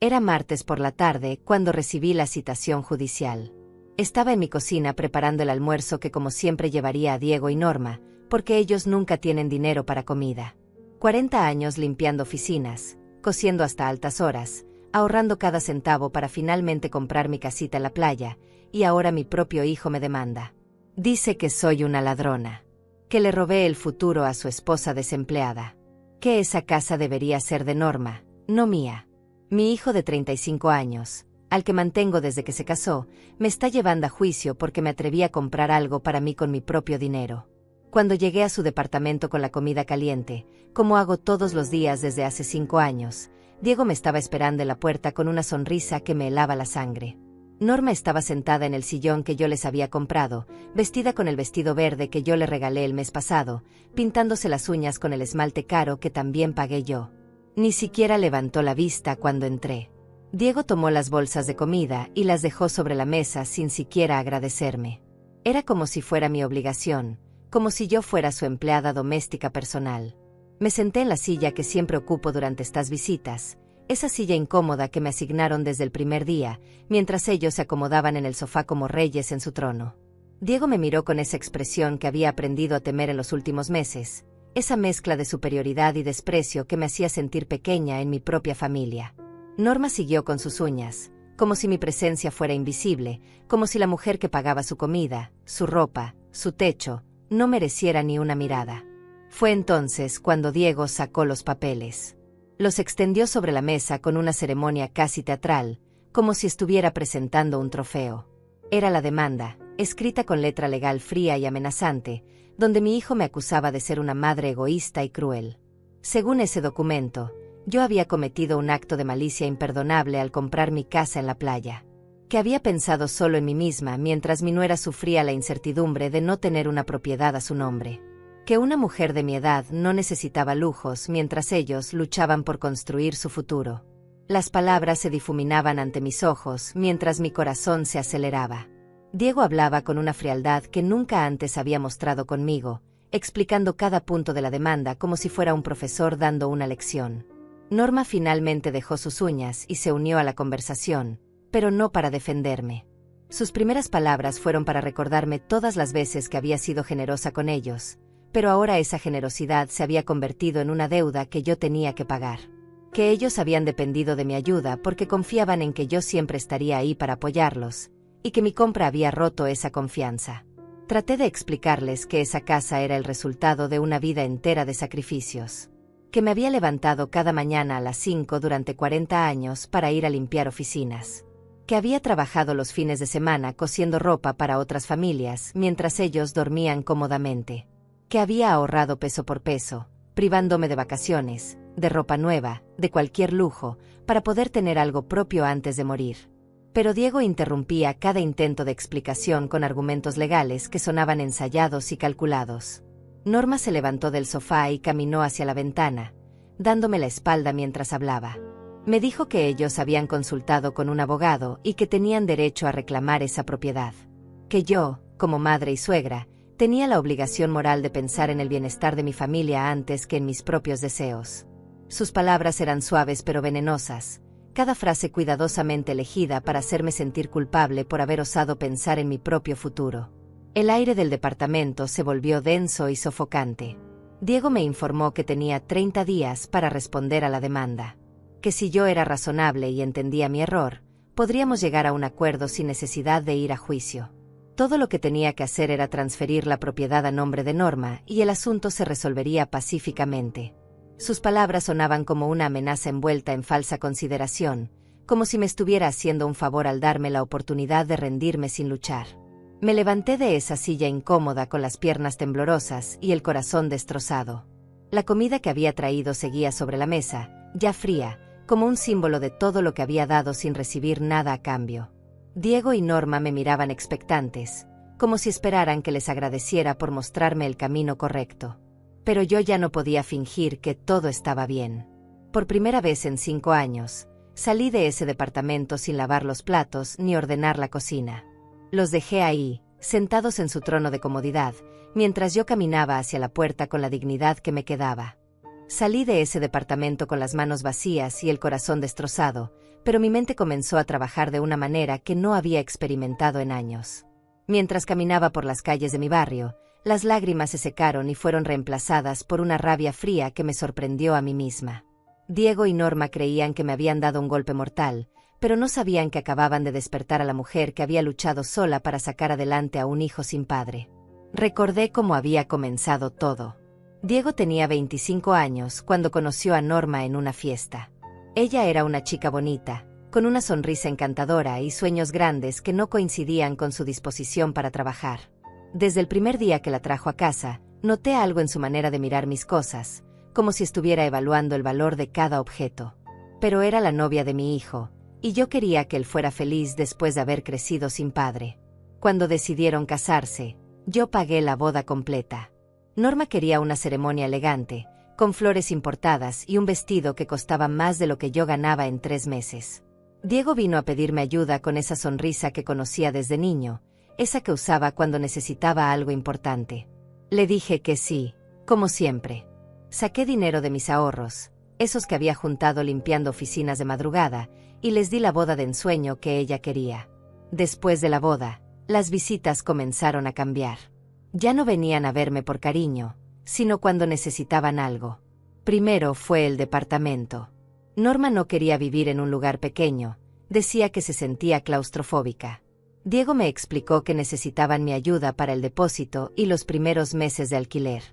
Era martes por la tarde cuando recibí la citación judicial. Estaba en mi cocina preparando el almuerzo que como siempre llevaría a Diego y Norma, porque ellos nunca tienen dinero para comida. 40 años limpiando oficinas, cosiendo hasta altas horas, ahorrando cada centavo para finalmente comprar mi casita en la playa, y ahora mi propio hijo me demanda. Dice que soy una ladrona, que le robé el futuro a su esposa desempleada, que esa casa debería ser de Norma, no mía. Mi hijo de 35 años, al que mantengo desde que se casó, me está llevando a juicio porque me atreví a comprar algo para mí con mi propio dinero. Cuando llegué a su departamento con la comida caliente, como hago todos los días desde hace 5 años, Diego me estaba esperando en la puerta con una sonrisa que me helaba la sangre. Norma estaba sentada en el sillón que yo les había comprado, vestida con el vestido verde que yo le regalé el mes pasado, pintándose las uñas con el esmalte caro que también pagué yo. Ni siquiera levantó la vista cuando entré. Diego tomó las bolsas de comida y las dejó sobre la mesa sin siquiera agradecerme. Era como si fuera mi obligación, como si yo fuera su empleada doméstica personal. Me senté en la silla que siempre ocupo durante estas visitas, esa silla incómoda que me asignaron desde el primer día, mientras ellos se acomodaban en el sofá como reyes en su trono. Diego me miró con esa expresión que había aprendido a temer en los últimos meses, esa mezcla de superioridad y desprecio que me hacía sentir pequeña en mi propia familia. Norma siguió con sus uñas, como si mi presencia fuera invisible, como si la mujer que pagaba su comida, su ropa, su techo, no mereciera ni una mirada. Fue entonces cuando Diego sacó los papeles. Los extendió sobre la mesa con una ceremonia casi teatral, como si estuviera presentando un trofeo. Era la demanda, escrita con letra legal fría y amenazante, donde mi hijo me acusaba de ser una madre egoísta y cruel. Según ese documento, yo había cometido un acto de malicia imperdonable al comprar mi casa en la playa. Que había pensado solo en mí misma mientras mi nuera sufría la incertidumbre de no tener una propiedad a su nombre. Que una mujer de mi edad no necesitaba lujos mientras ellos luchaban por construir su futuro. Las palabras se difuminaban ante mis ojos mientras mi corazón se aceleraba. Diego hablaba con una frialdad que nunca antes había mostrado conmigo, explicando cada punto de la demanda como si fuera un profesor dando una lección. Norma finalmente dejó sus uñas y se unió a la conversación, pero no para defenderme. Sus primeras palabras fueron para recordarme todas las veces que había sido generosa con ellos, pero ahora esa generosidad se había convertido en una deuda que yo tenía que pagar. Que ellos habían dependido de mi ayuda porque confiaban en que yo siempre estaría ahí para apoyarlos, y que mi compra había roto esa confianza. Traté de explicarles que esa casa era el resultado de una vida entera de sacrificios. Que me había levantado cada mañana a las 5 durante 40 años para ir a limpiar oficinas. Que había trabajado los fines de semana cosiendo ropa para otras familias mientras ellos dormían cómodamente. Que había ahorrado peso por peso, privándome de vacaciones, de ropa nueva, de cualquier lujo, para poder tener algo propio antes de morir. Pero Diego interrumpía cada intento de explicación con argumentos legales que sonaban ensayados y calculados. Norma se levantó del sofá y caminó hacia la ventana, dándome la espalda mientras hablaba. Me dijo que ellos habían consultado con un abogado y que tenían derecho a reclamar esa propiedad. Que yo, como madre y suegra, tenía la obligación moral de pensar en el bienestar de mi familia antes que en mis propios deseos. Sus palabras eran suaves pero venenosas, cada frase cuidadosamente elegida para hacerme sentir culpable por haber osado pensar en mi propio futuro. El aire del departamento se volvió denso y sofocante. Diego me informó que tenía 30 días para responder a la demanda. Que si yo era razonable y entendía mi error, podríamos llegar a un acuerdo sin necesidad de ir a juicio. Todo lo que tenía que hacer era transferir la propiedad a nombre de Norma y el asunto se resolvería pacíficamente. Sus palabras sonaban como una amenaza envuelta en falsa consideración, como si me estuviera haciendo un favor al darme la oportunidad de rendirme sin luchar. Me levanté de esa silla incómoda con las piernas temblorosas y el corazón destrozado. La comida que había traído seguía sobre la mesa, ya fría, como un símbolo de todo lo que había dado sin recibir nada a cambio. Diego y Norma me miraban expectantes, como si esperaran que les agradeciera por mostrarme el camino correcto. Pero yo ya no podía fingir que todo estaba bien. Por primera vez en 5 años, salí de ese departamento sin lavar los platos ni ordenar la cocina. Los dejé ahí, sentados en su trono de comodidad, mientras yo caminaba hacia la puerta con la dignidad que me quedaba. Salí de ese departamento con las manos vacías y el corazón destrozado, pero mi mente comenzó a trabajar de una manera que no había experimentado en años. Mientras caminaba por las calles de mi barrio, las lágrimas se secaron y fueron reemplazadas por una rabia fría que me sorprendió a mí misma. Diego y Norma creían que me habían dado un golpe mortal, pero no sabían que acababan de despertar a la mujer que había luchado sola para sacar adelante a un hijo sin padre. Recordé cómo había comenzado todo. Diego tenía 25 años cuando conoció a Norma en una fiesta. Ella era una chica bonita, con una sonrisa encantadora y sueños grandes que no coincidían con su disposición para trabajar. Desde el primer día que la trajo a casa, noté algo en su manera de mirar mis cosas, como si estuviera evaluando el valor de cada objeto. Pero era la novia de mi hijo, y yo quería que él fuera feliz después de haber crecido sin padre. Cuando decidieron casarse, yo pagué la boda completa. Norma quería una ceremonia elegante, con flores importadas y un vestido que costaba más de lo que yo ganaba en 3 meses. Diego vino a pedirme ayuda con esa sonrisa que conocía desde niño, esa que usaba cuando necesitaba algo importante. Le dije que sí, como siempre. Saqué dinero de mis ahorros, esos que había juntado limpiando oficinas de madrugada, y les di la boda de ensueño que ella quería. Después de la boda, las visitas comenzaron a cambiar. Ya no venían a verme por cariño, sino cuando necesitaban algo. Primero fue el departamento. Norma no quería vivir en un lugar pequeño, decía que se sentía claustrofóbica. Diego me explicó que necesitaban mi ayuda para el depósito y los primeros meses de alquiler.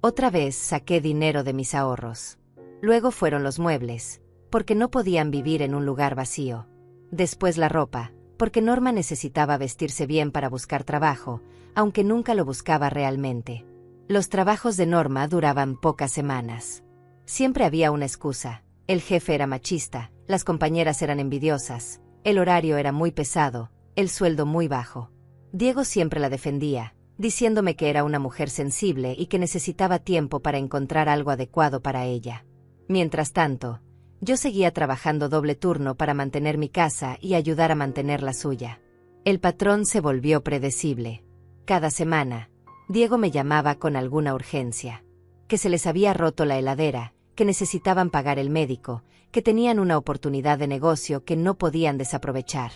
Otra vez saqué dinero de mis ahorros. Luego fueron los muebles, porque no podían vivir en un lugar vacío. Después la ropa, porque Norma necesitaba vestirse bien para buscar trabajo, aunque nunca lo buscaba realmente. Los trabajos de Norma duraban pocas semanas. Siempre había una excusa. El jefe era machista, las compañeras eran envidiosas, el horario era muy pesado, el sueldo muy bajo. Diego siempre la defendía, diciéndome que era una mujer sensible y que necesitaba tiempo para encontrar algo adecuado para ella. Mientras tanto, yo seguía trabajando doble turno para mantener mi casa y ayudar a mantener la suya. El patrón se volvió predecible. Cada semana, Diego me llamaba con alguna urgencia. Que se les había roto la heladera, que necesitaban pagar el médico, que tenían una oportunidad de negocio que no podían desaprovechar.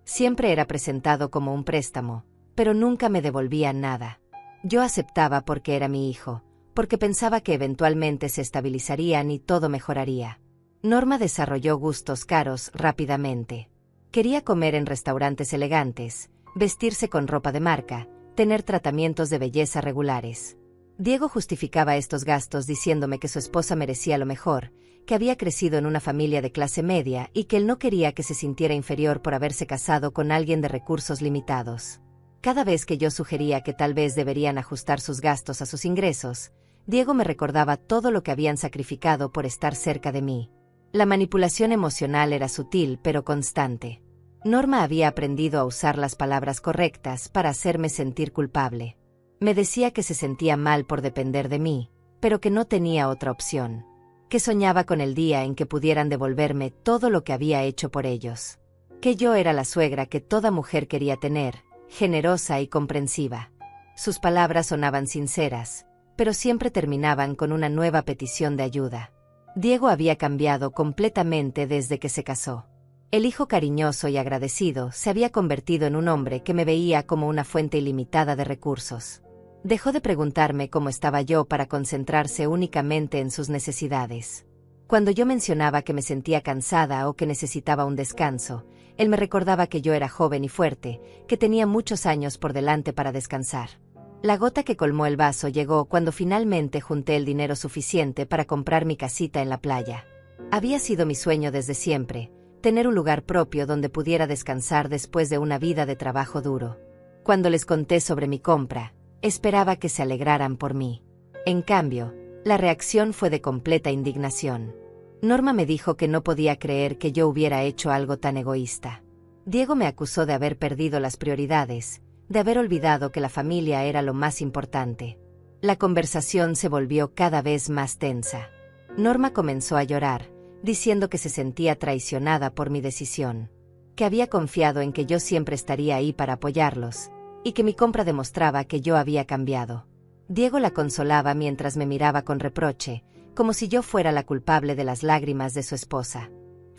Siempre era presentado como un préstamo, pero nunca me devolvían nada. Yo aceptaba porque era mi hijo, porque pensaba que eventualmente se estabilizarían y todo mejoraría. Norma desarrolló gustos caros rápidamente. Quería comer en restaurantes elegantes, vestirse con ropa de marca, tener tratamientos de belleza regulares. Diego justificaba estos gastos diciéndome que su esposa merecía lo mejor, que había crecido en una familia de clase media y que él no quería que se sintiera inferior por haberse casado con alguien de recursos limitados. Cada vez que yo sugería que tal vez deberían ajustar sus gastos a sus ingresos, Diego me recordaba todo lo que habían sacrificado por estar cerca de mí. La manipulación emocional era sutil pero constante. Norma había aprendido a usar las palabras correctas para hacerme sentir culpable. Me decía que se sentía mal por depender de mí, pero que no tenía otra opción. Que soñaba con el día en que pudieran devolverme todo lo que había hecho por ellos. Que yo era la suegra que toda mujer quería tener, generosa y comprensiva. Sus palabras sonaban sinceras, pero siempre terminaban con una nueva petición de ayuda. Diego había cambiado completamente desde que se casó. El hijo cariñoso y agradecido se había convertido en un hombre que me veía como una fuente ilimitada de recursos. Dejó de preguntarme cómo estaba yo para concentrarse únicamente en sus necesidades. Cuando yo mencionaba que me sentía cansada o que necesitaba un descanso, él me recordaba que yo era joven y fuerte, que tenía muchos años por delante para descansar. La gota que colmó el vaso llegó cuando finalmente junté el dinero suficiente para comprar mi casita en la playa. Había sido mi sueño desde siempre, tener un lugar propio donde pudiera descansar después de una vida de trabajo duro. Cuando les conté sobre mi compra, esperaba que se alegraran por mí. En cambio, la reacción fue de completa indignación. Norma me dijo que no podía creer que yo hubiera hecho algo tan egoísta. Diego me acusó de haber perdido las prioridades, de haber olvidado que la familia era lo más importante. La conversación se volvió cada vez más tensa. Norma comenzó a llorar, diciendo que se sentía traicionada por mi decisión, que había confiado en que yo siempre estaría ahí para apoyarlos, y que mi compra demostraba que yo había cambiado. Diego la consolaba mientras me miraba con reproche, como si yo fuera la culpable de las lágrimas de su esposa.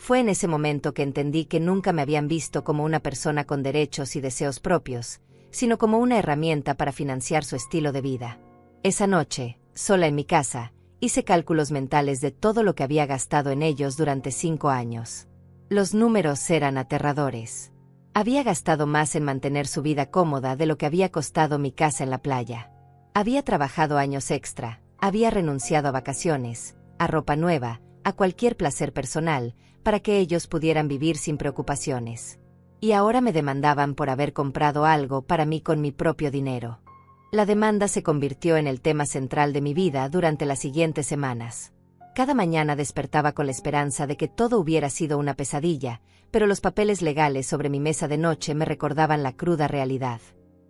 Fue en ese momento que entendí que nunca me habían visto como una persona con derechos y deseos propios, sino como una herramienta para financiar su estilo de vida. Esa noche, sola en mi casa, hice cálculos mentales de todo lo que había gastado en ellos durante 5 años. Los números eran aterradores. Había gastado más en mantener su vida cómoda de lo que había costado mi casa en la playa. Había trabajado años extra, había renunciado a vacaciones, a ropa nueva, a cualquier placer personal, para que ellos pudieran vivir sin preocupaciones. Y ahora me demandaban por haber comprado algo para mí con mi propio dinero. La demanda se convirtió en el tema central de mi vida durante las siguientes semanas. Cada mañana despertaba con la esperanza de que todo hubiera sido una pesadilla, pero los papeles legales sobre mi mesa de noche me recordaban la cruda realidad.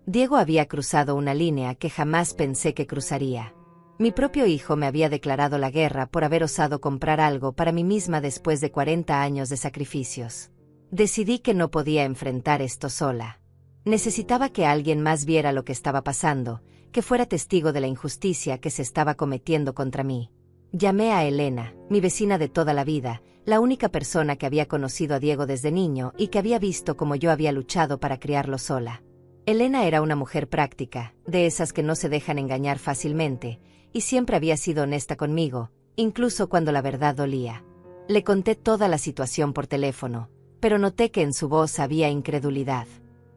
Diego había cruzado una línea que jamás pensé que cruzaría. Mi propio hijo me había declarado la guerra por haber osado comprar algo para mí misma después de 40 años de sacrificios. Decidí que no podía enfrentar esto sola. Necesitaba que alguien más viera lo que estaba pasando, que fuera testigo de la injusticia que se estaba cometiendo contra mí. Llamé a Elena, mi vecina de toda la vida, la única persona que había conocido a Diego desde niño y que había visto cómo yo había luchado para criarlo sola. Elena era una mujer práctica, de esas que no se dejan engañar fácilmente, y siempre había sido honesta conmigo, incluso cuando la verdad dolía. Le conté toda la situación por teléfono, pero noté que en su voz había incredulidad.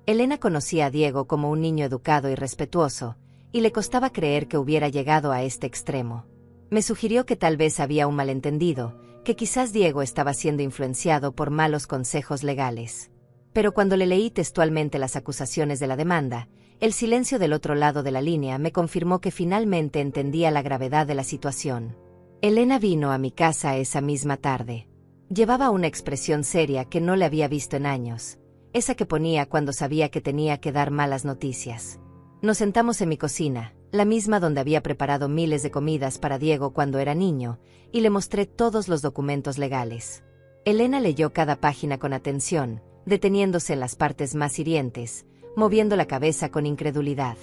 Elena conocía a Diego como un niño educado y respetuoso, y le costaba creer que hubiera llegado a este extremo. Me sugirió que tal vez había un malentendido, que quizás Diego estaba siendo influenciado por malos consejos legales. Pero cuando le leí textualmente las acusaciones de la demanda, el silencio del otro lado de la línea me confirmó que finalmente entendía la gravedad de la situación. Elena vino a mi casa esa misma tarde. Llevaba una expresión seria que no le había visto en años, esa que ponía cuando sabía que tenía que dar malas noticias. Nos sentamos en mi cocina, la misma donde había preparado miles de comidas para Diego cuando era niño, y le mostré todos los documentos legales. Elena leyó cada página con atención, deteniéndose en las partes más hirientes, moviendo la cabeza con incredulidad.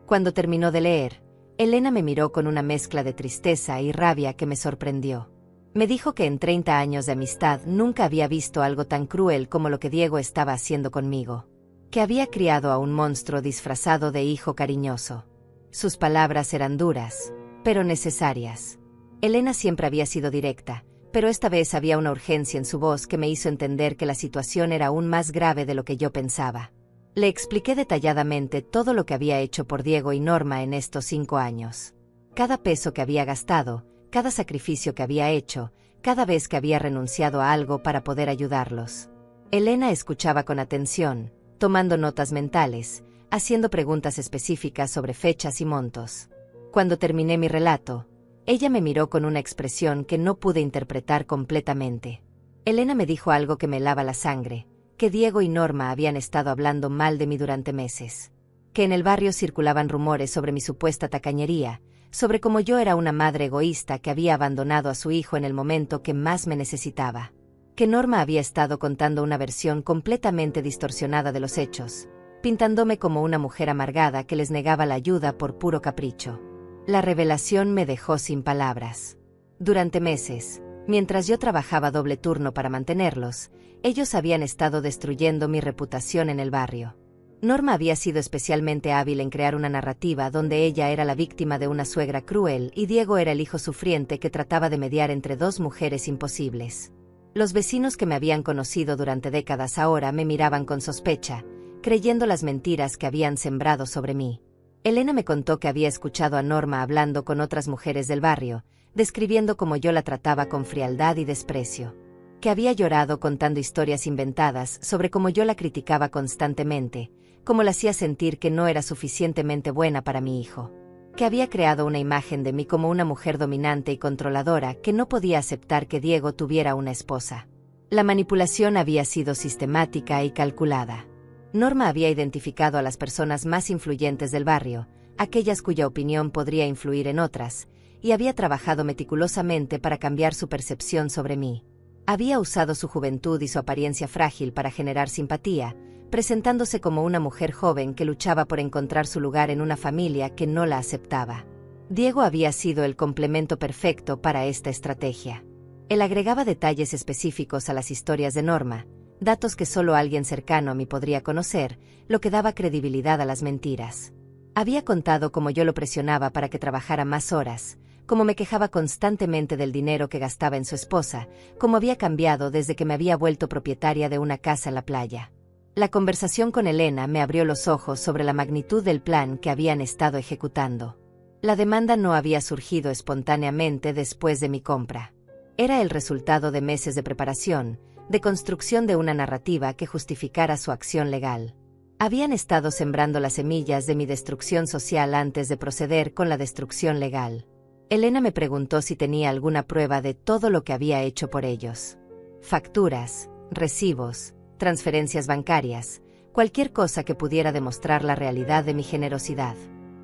Cuando terminó de leer, Elena me miró con una mezcla de tristeza y rabia que me sorprendió. Me dijo que en 30 años de amistad nunca había visto algo tan cruel como lo que Diego estaba haciendo conmigo. Que había criado a un monstruo disfrazado de hijo cariñoso. Sus palabras eran duras, pero necesarias. Elena siempre había sido directa, pero esta vez había una urgencia en su voz que me hizo entender que la situación era aún más grave de lo que yo pensaba. Le expliqué detalladamente todo lo que había hecho por Diego y Norma en estos 5 años. Cada peso que había gastado, cada sacrificio que había hecho, cada vez que había renunciado a algo para poder ayudarlos. Elena escuchaba con atención, tomando notas mentales, haciendo preguntas específicas sobre fechas y montos. Cuando terminé mi relato, ella me miró con una expresión que no pude interpretar completamente. Elena me dijo algo que me helaba la sangre, que Diego y Norma habían estado hablando mal de mí durante meses, que en el barrio circulaban rumores sobre mi supuesta tacañería, sobre cómo yo era una madre egoísta que había abandonado a su hijo en el momento que más me necesitaba, que Norma había estado contando una versión completamente distorsionada de los hechos, pintándome como una mujer amargada que les negaba la ayuda por puro capricho. La revelación me dejó sin palabras. Durante meses, mientras yo trabajaba doble turno para mantenerlos, ellos habían estado destruyendo mi reputación en el barrio. Norma había sido especialmente hábil en crear una narrativa donde ella era la víctima de una suegra cruel y Diego era el hijo sufriente que trataba de mediar entre dos mujeres imposibles. Los vecinos que me habían conocido durante décadas ahora me miraban con sospecha, creyendo las mentiras que habían sembrado sobre mí. Elena me contó que había escuchado a Norma hablando con otras mujeres del barrio, describiendo cómo yo la trataba con frialdad y desprecio. Que había llorado contando historias inventadas sobre cómo yo la criticaba constantemente, cómo la hacía sentir que no era suficientemente buena para mi hijo. Que había creado una imagen de mí como una mujer dominante y controladora que no podía aceptar que Diego tuviera una esposa. La manipulación había sido sistemática y calculada. Norma había identificado a las personas más influyentes del barrio, aquellas cuya opinión podría influir en otras, y había trabajado meticulosamente para cambiar su percepción sobre mí. Había usado su juventud y su apariencia frágil para generar simpatía, presentándose como una mujer joven que luchaba por encontrar su lugar en una familia que no la aceptaba. Diego había sido el complemento perfecto para esta estrategia. Él agregaba detalles específicos a las historias de Norma, datos que solo alguien cercano a mí podría conocer, lo que daba credibilidad a las mentiras. Había contado cómo yo lo presionaba para que trabajara más horas, cómo me quejaba constantemente del dinero que gastaba en su esposa, cómo había cambiado desde que me había vuelto propietaria de una casa en la playa. La conversación con Elena me abrió los ojos sobre la magnitud del plan que habían estado ejecutando. La demanda no había surgido espontáneamente después de mi compra. Era el resultado de meses de preparación, de construcción de una narrativa que justificara su acción legal. Habían estado sembrando las semillas de mi destrucción social antes de proceder con la destrucción legal. Elena me preguntó si tenía alguna prueba de todo lo que había hecho por ellos. Facturas, recibos, transferencias bancarias, cualquier cosa que pudiera demostrar la realidad de mi generosidad.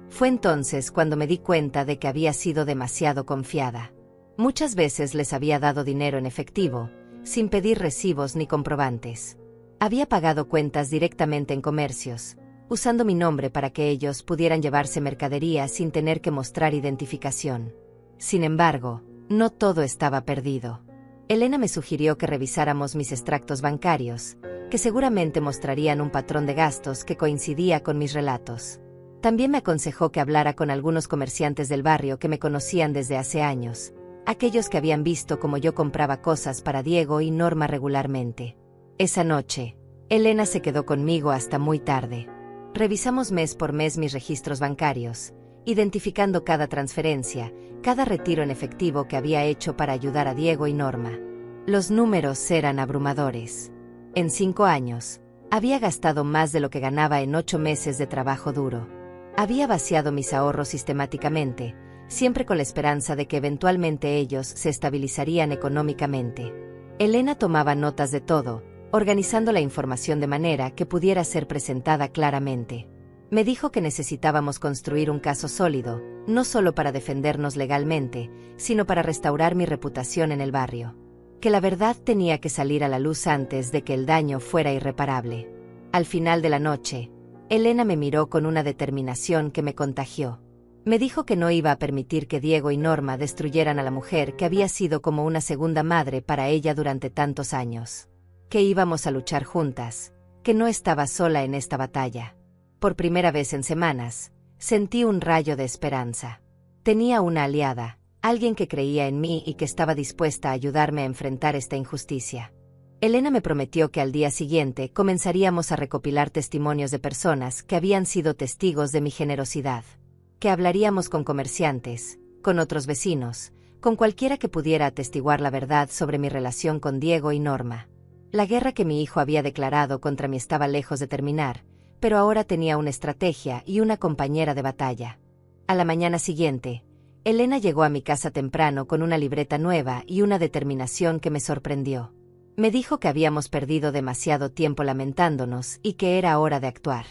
Fue entonces cuando me di cuenta de que había sido demasiado confiada. Muchas veces les había dado dinero en efectivo, sin pedir recibos ni comprobantes. Había pagado cuentas directamente en comercios, usando mi nombre para que ellos pudieran llevarse mercadería sin tener que mostrar identificación. Sin embargo, no todo estaba perdido. Elena me sugirió que revisáramos mis extractos bancarios, que seguramente mostrarían un patrón de gastos que coincidía con mis relatos. También me aconsejó que hablara con algunos comerciantes del barrio que me conocían desde hace años, aquellos que habían visto cómo yo compraba cosas para Diego y Norma regularmente. Esa noche, Elena se quedó conmigo hasta muy tarde. Revisamos mes por mes mis registros bancarios, identificando cada transferencia, cada retiro en efectivo que había hecho para ayudar a Diego y Norma. Los números eran abrumadores. En 5 años, había gastado más de lo que ganaba en 8 meses de trabajo duro. Había vaciado mis ahorros sistemáticamente, siempre con la esperanza de que eventualmente ellos se estabilizarían económicamente. Elena tomaba notas de todo, organizando la información de manera que pudiera ser presentada claramente. Me dijo que necesitábamos construir un caso sólido, no solo para defendernos legalmente, sino para restaurar mi reputación en el barrio. Que la verdad tenía que salir a la luz antes de que el daño fuera irreparable. Al final de la noche, Elena me miró con una determinación que me contagió. Me dijo que no iba a permitir que Diego y Norma destruyeran a la mujer que había sido como una segunda madre para ella durante tantos años. Que íbamos a luchar juntas, que no estaba sola en esta batalla. Por primera vez en semanas, sentí un rayo de esperanza. Tenía una aliada, alguien que creía en mí y que estaba dispuesta a ayudarme a enfrentar esta injusticia. Elena me prometió que al día siguiente comenzaríamos a recopilar testimonios de personas que habían sido testigos de mi generosidad. Que hablaríamos con comerciantes, con otros vecinos, con cualquiera que pudiera atestiguar la verdad sobre mi relación con Diego y Norma. La guerra que mi hijo había declarado contra mí estaba lejos de terminar, pero ahora tenía una estrategia y una compañera de batalla. A la mañana siguiente, Elena llegó a mi casa temprano con una libreta nueva y una determinación que me sorprendió. Me dijo que habíamos perdido demasiado tiempo lamentándonos y que era hora de actuar.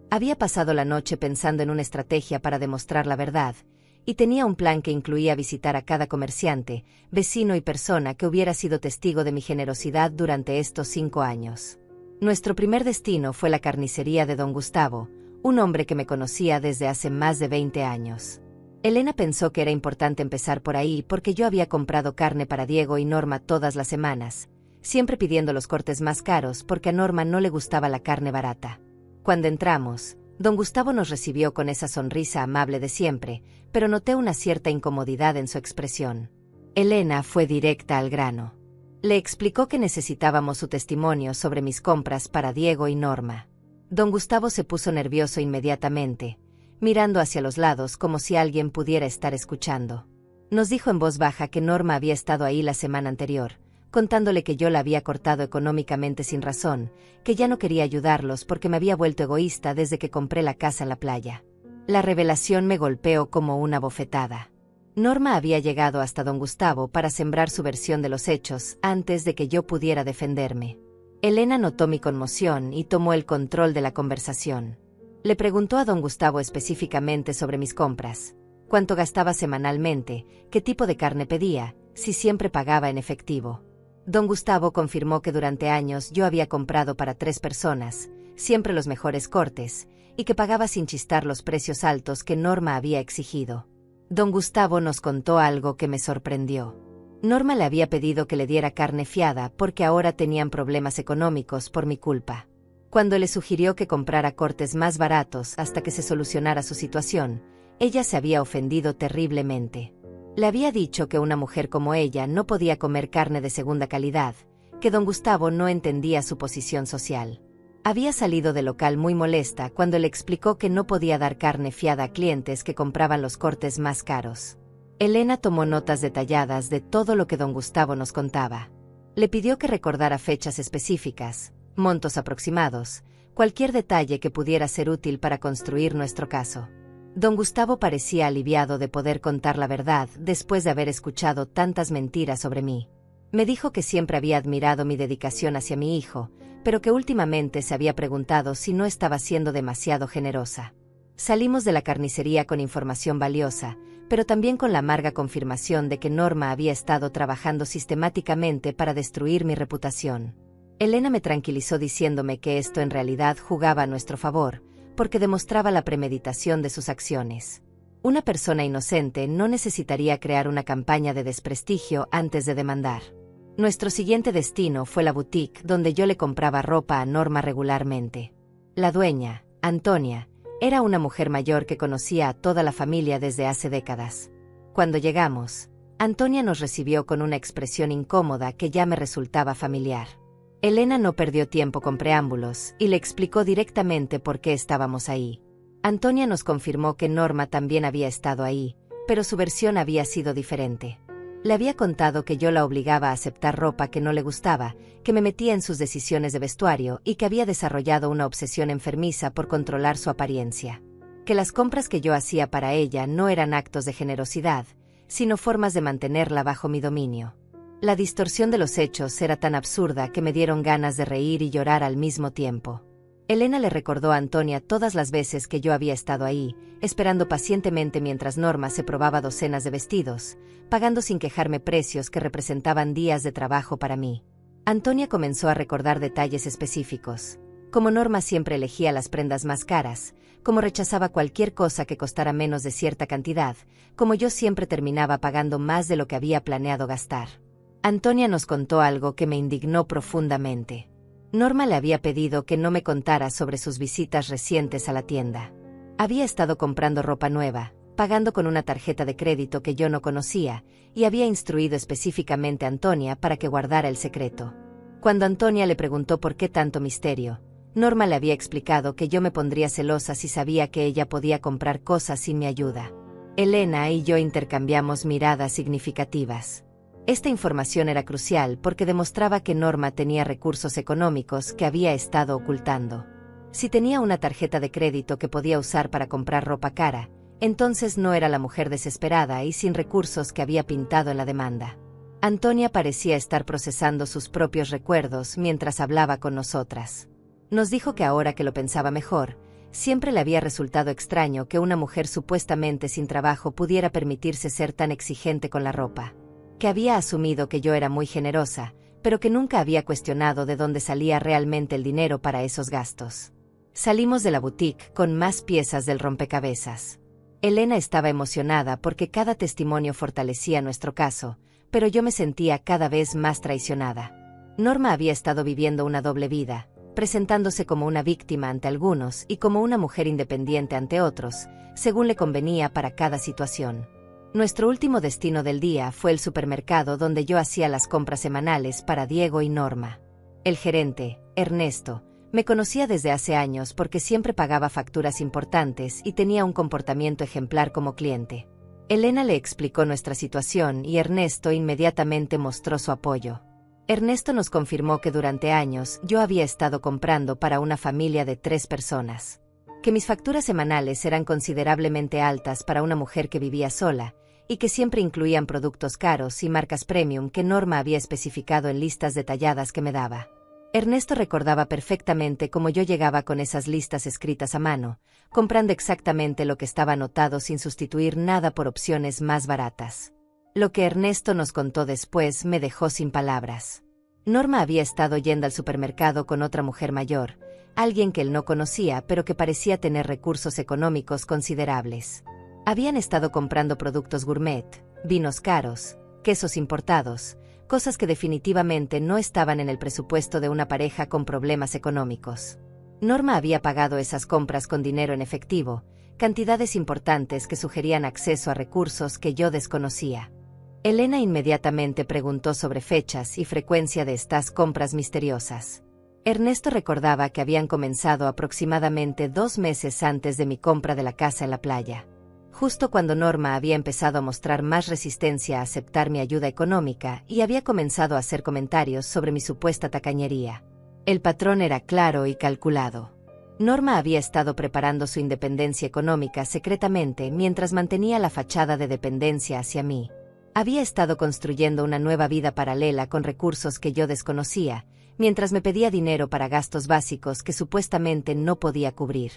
Había pasado la noche pensando en una estrategia para demostrar la verdad, y tenía un plan que incluía visitar a cada comerciante, vecino y persona que hubiera sido testigo de mi generosidad durante estos 5 años. Nuestro primer destino fue la carnicería de don Gustavo, un hombre que me conocía desde hace más de 20 años. Elena pensó que era importante empezar por ahí porque yo había comprado carne para Diego y Norma todas las semanas, siempre pidiendo los cortes más caros porque a Norma no le gustaba la carne barata. Cuando entramos, don Gustavo nos recibió con esa sonrisa amable de siempre, pero noté una cierta incomodidad en su expresión. Elena fue directa al grano. Le explicó que necesitábamos su testimonio sobre mis compras para Diego y Norma. Don Gustavo se puso nervioso inmediatamente, mirando hacia los lados como si alguien pudiera estar escuchando. Nos dijo en voz baja que Norma había estado ahí la semana anterior, contándole que yo la había cortado económicamente sin razón, que ya no quería ayudarlos porque me había vuelto egoísta desde que compré la casa en la playa. La revelación me golpeó como una bofetada. Norma había llegado hasta don Gustavo para sembrar su versión de los hechos antes de que yo pudiera defenderme. Elena notó mi conmoción y tomó el control de la conversación. Le preguntó a don Gustavo específicamente sobre mis compras, cuánto gastaba semanalmente, qué tipo de carne pedía, si siempre pagaba en efectivo. Don Gustavo confirmó que durante años yo había comprado para 3 personas, siempre los mejores cortes, y que pagaba sin chistar los precios altos que Norma había exigido. Don Gustavo nos contó algo que me sorprendió. Norma le había pedido que le diera carne fiada porque ahora tenían problemas económicos por mi culpa. Cuando le sugirió que comprara cortes más baratos hasta que se solucionara su situación, ella se había ofendido terriblemente. Le había dicho que una mujer como ella no podía comer carne de segunda calidad, que don Gustavo no entendía su posición social. Había salido del local muy molesta cuando le explicó que no podía dar carne fiada a clientes que compraban los cortes más caros. Elena tomó notas detalladas de todo lo que don Gustavo nos contaba. Le pidió que recordara fechas específicas, montos aproximados, cualquier detalle que pudiera ser útil para construir nuestro caso. Don Gustavo parecía aliviado de poder contar la verdad después de haber escuchado tantas mentiras sobre mí. Me dijo que siempre había admirado mi dedicación hacia mi hijo, pero que últimamente se había preguntado si no estaba siendo demasiado generosa. Salimos de la carnicería con información valiosa, pero también con la amarga confirmación de que Norma había estado trabajando sistemáticamente para destruir mi reputación. Elena me tranquilizó diciéndome que esto en realidad jugaba a nuestro favor, porque demostraba la premeditación de sus acciones. Una persona inocente no necesitaría crear una campaña de desprestigio antes de demandar. Nuestro siguiente destino fue la boutique donde yo le compraba ropa a Norma regularmente. La dueña, Antonia, era una mujer mayor que conocía a toda la familia desde hace décadas. Cuando llegamos, Antonia nos recibió con una expresión incómoda que ya me resultaba familiar. Elena no perdió tiempo con preámbulos y le explicó directamente por qué estábamos ahí. Antonia nos confirmó que Norma también había estado ahí, pero su versión había sido diferente. Le había contado que yo la obligaba a aceptar ropa que no le gustaba, que me metía en sus decisiones de vestuario y que había desarrollado una obsesión enfermiza por controlar su apariencia. Que las compras que yo hacía para ella no eran actos de generosidad, sino formas de mantenerla bajo mi dominio. La distorsión de los hechos era tan absurda que me dieron ganas de reír y llorar al mismo tiempo. Elena le recordó a Antonia todas las veces que yo había estado ahí, esperando pacientemente mientras Norma se probaba docenas de vestidos, pagando sin quejarme precios que representaban días de trabajo para mí. Antonia comenzó a recordar detalles específicos, como Norma siempre elegía las prendas más caras, como rechazaba cualquier cosa que costara menos de cierta cantidad, como yo siempre terminaba pagando más de lo que había planeado gastar. Antonia nos contó algo que me indignó profundamente. Norma le había pedido que no me contara sobre sus visitas recientes a la tienda. Había estado comprando ropa nueva, pagando con una tarjeta de crédito que yo no conocía, y había instruido específicamente a Antonia para que guardara el secreto. Cuando Antonia le preguntó por qué tanto misterio, Norma le había explicado que yo me pondría celosa si sabía que ella podía comprar cosas sin mi ayuda. Elena y yo intercambiamos miradas significativas. Esta información era crucial porque demostraba que Norma tenía recursos económicos que había estado ocultando. Si tenía una tarjeta de crédito que podía usar para comprar ropa cara, entonces no era la mujer desesperada y sin recursos que había pintado en la demanda. Antonia parecía estar procesando sus propios recuerdos mientras hablaba con nosotras. Nos dijo que ahora que lo pensaba mejor, siempre le había resultado extraño que una mujer supuestamente sin trabajo pudiera permitirse ser tan exigente con la ropa. Que había asumido que yo era muy generosa, pero que nunca había cuestionado de dónde salía realmente el dinero para esos gastos. Salimos de la boutique con más piezas del rompecabezas. Elena estaba emocionada porque cada testimonio fortalecía nuestro caso, pero yo me sentía cada vez más traicionada. Norma había estado viviendo una doble vida, presentándose como una víctima ante algunos y como una mujer independiente ante otros, según le convenía para cada situación. Nuestro último destino del día fue el supermercado donde yo hacía las compras semanales para Diego y Norma. El gerente, Ernesto, me conocía desde hace años porque siempre pagaba facturas importantes y tenía un comportamiento ejemplar como cliente. Elena le explicó nuestra situación y Ernesto inmediatamente mostró su apoyo. Ernesto nos confirmó que durante años yo había estado comprando para una familia de 3 personas. Que mis facturas semanales eran considerablemente altas para una mujer que vivía sola, y que siempre incluían productos caros y marcas premium que Norma había especificado en listas detalladas que me daba. Ernesto recordaba perfectamente cómo yo llegaba con esas listas escritas a mano, comprando exactamente lo que estaba anotado sin sustituir nada por opciones más baratas. Lo que Ernesto nos contó después me dejó sin palabras. Norma había estado yendo al supermercado con otra mujer mayor, alguien que él no conocía pero que parecía tener recursos económicos considerables. Habían estado comprando productos gourmet, vinos caros, quesos importados, cosas que definitivamente no estaban en el presupuesto de una pareja con problemas económicos. Norma había pagado esas compras con dinero en efectivo, cantidades importantes que sugerían acceso a recursos que yo desconocía. Elena inmediatamente preguntó sobre fechas y frecuencia de estas compras misteriosas. Ernesto recordaba que habían comenzado aproximadamente 2 meses antes de mi compra de la casa en la playa. Justo cuando Norma había empezado a mostrar más resistencia a aceptar mi ayuda económica y había comenzado a hacer comentarios sobre mi supuesta tacañería. El patrón era claro y calculado. Norma había estado preparando su independencia económica secretamente mientras mantenía la fachada de dependencia hacia mí. Había estado construyendo una nueva vida paralela con recursos que yo desconocía, mientras me pedía dinero para gastos básicos que supuestamente no podía cubrir.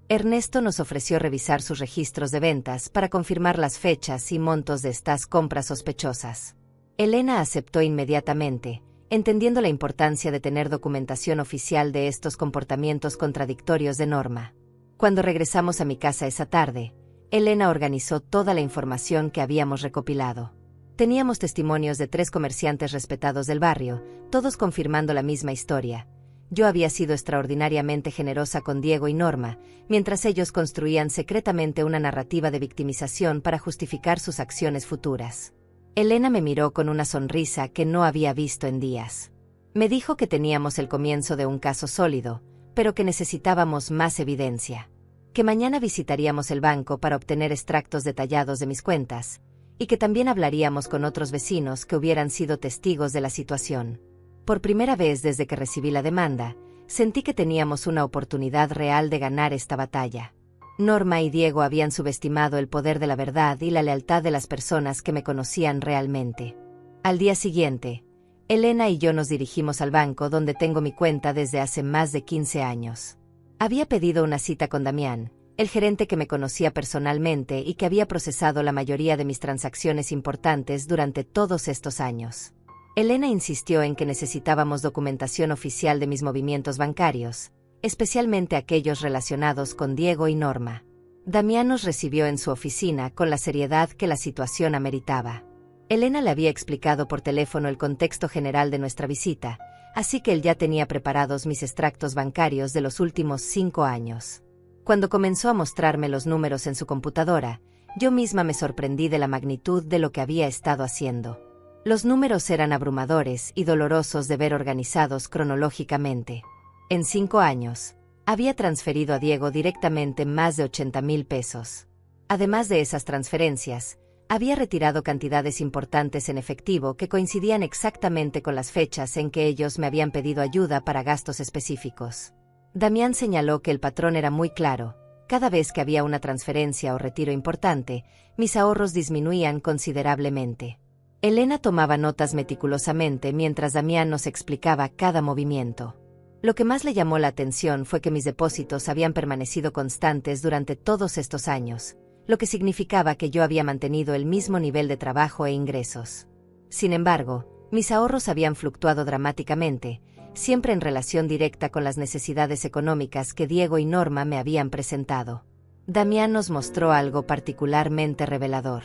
Ernesto nos ofreció revisar sus registros de ventas para confirmar las fechas y montos de estas compras sospechosas. Elena aceptó inmediatamente, entendiendo la importancia de tener documentación oficial de estos comportamientos contradictorios de Norma. Cuando regresamos a mi casa esa tarde, Elena organizó toda la información que habíamos recopilado. Teníamos testimonios de 3 comerciantes respetados del barrio, todos confirmando la misma historia. Yo había sido extraordinariamente generosa con Diego y Norma, mientras ellos construían secretamente una narrativa de victimización para justificar sus acciones futuras. Elena me miró con una sonrisa que no había visto en días. Me dijo que teníamos el comienzo de un caso sólido, pero que necesitábamos más evidencia. Que mañana visitaríamos el banco para obtener extractos detallados de mis cuentas, y que también hablaríamos con otros vecinos que hubieran sido testigos de la situación. Por primera vez desde que recibí la demanda, sentí que teníamos una oportunidad real de ganar esta batalla. Norma y Diego habían subestimado el poder de la verdad y la lealtad de las personas que me conocían realmente. Al día siguiente, Elena y yo nos dirigimos al banco donde tengo mi cuenta desde hace más de 15 años. Había pedido una cita con Damián, el gerente que me conocía personalmente y que había procesado la mayoría de mis transacciones importantes durante todos estos años. Elena insistió en que necesitábamos documentación oficial de mis movimientos bancarios, especialmente aquellos relacionados con Diego y Norma. Damián nos recibió en su oficina con la seriedad que la situación ameritaba. Elena le había explicado por teléfono el contexto general de nuestra visita, así que él ya tenía preparados mis extractos bancarios de los últimos 5 años. Cuando comenzó a mostrarme los números en su computadora, yo misma me sorprendí de la magnitud de lo que había estado haciendo. Los números eran abrumadores y dolorosos de ver organizados cronológicamente. En 5 años, había transferido a Diego directamente más de 80,000 pesos. Además de esas transferencias, había retirado cantidades importantes en efectivo que coincidían exactamente con las fechas en que ellos me habían pedido ayuda para gastos específicos. Damián señaló que el patrón era muy claro. Cada vez que había una transferencia o retiro importante, mis ahorros disminuían considerablemente. Elena tomaba notas meticulosamente mientras Damián nos explicaba cada movimiento. Lo que más le llamó la atención fue que mis depósitos habían permanecido constantes durante todos estos años, lo que significaba que yo había mantenido el mismo nivel de trabajo e ingresos. Sin embargo, mis ahorros habían fluctuado dramáticamente, siempre en relación directa con las necesidades económicas que Diego y Norma me habían presentado. Damián nos mostró algo particularmente revelador.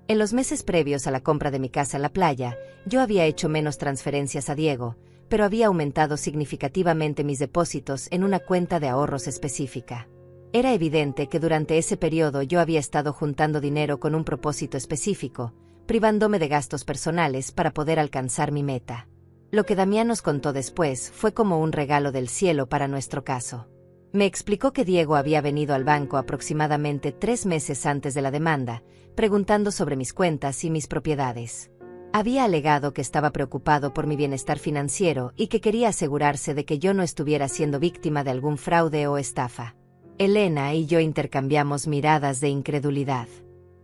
En los meses previos a la compra de mi casa en la playa, yo había hecho menos transferencias a Diego, pero había aumentado significativamente mis depósitos en una cuenta de ahorros específica. Era evidente que durante ese periodo yo había estado juntando dinero con un propósito específico, privándome de gastos personales para poder alcanzar mi meta. Lo que Damián nos contó después fue como un regalo del cielo para nuestro caso. Me explicó que Diego había venido al banco aproximadamente 3 meses antes de la demanda, preguntando sobre mis cuentas y mis propiedades. Había alegado que estaba preocupado por mi bienestar financiero y que quería asegurarse de que yo no estuviera siendo víctima de algún fraude o estafa. Elena y yo intercambiamos miradas de incredulidad.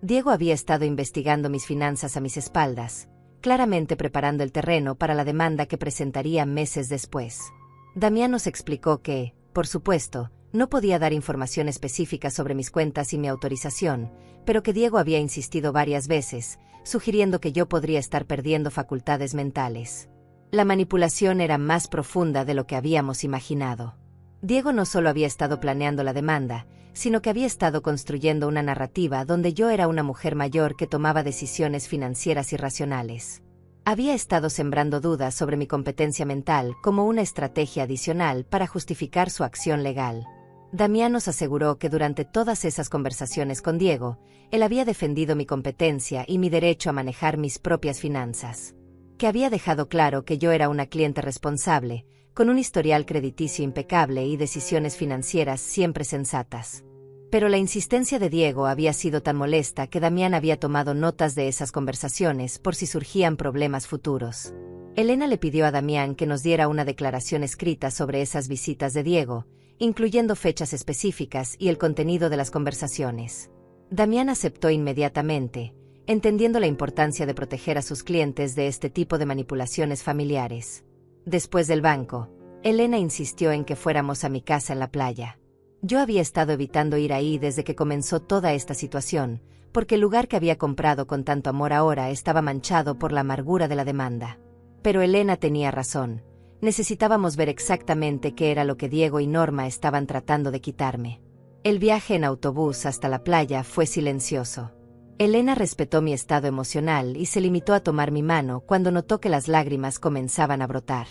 Diego había estado investigando mis finanzas a mis espaldas, claramente preparando el terreno para la demanda que presentaría meses después. Damián nos explicó que, por supuesto, no podía dar información específica sobre mis cuentas y mi autorización, pero que Diego había insistido varias veces, sugiriendo que yo podría estar perdiendo facultades mentales. La manipulación era más profunda de lo que habíamos imaginado. Diego no solo había estado planeando la demanda, sino que había estado construyendo una narrativa donde yo era una mujer mayor que tomaba decisiones financieras irracionales. Había estado sembrando dudas sobre mi competencia mental como una estrategia adicional para justificar su acción legal. Damián nos aseguró que durante todas esas conversaciones con Diego, él había defendido mi competencia y mi derecho a manejar mis propias finanzas. Que había dejado claro que yo era una cliente responsable, con un historial crediticio impecable y decisiones financieras siempre sensatas. Pero la insistencia de Diego había sido tan molesta que Damián había tomado notas de esas conversaciones por si surgían problemas futuros. Elena le pidió a Damián que nos diera una declaración escrita sobre esas visitas de Diego, incluyendo fechas específicas y el contenido de las conversaciones. Damián aceptó inmediatamente, entendiendo la importancia de proteger a sus clientes de este tipo de manipulaciones familiares. Después del banco, Elena insistió en que fuéramos a mi casa en la playa. Yo había estado evitando ir ahí desde que comenzó toda esta situación, porque el lugar que había comprado con tanto amor ahora estaba manchado por la amargura de la demanda. Pero Elena tenía razón. Necesitábamos ver exactamente qué era lo que Diego y Norma estaban tratando de quitarme. El viaje en autobús hasta la playa fue silencioso. Elena respetó mi estado emocional y se limitó a tomar mi mano cuando notó que las lágrimas comenzaban a brotar.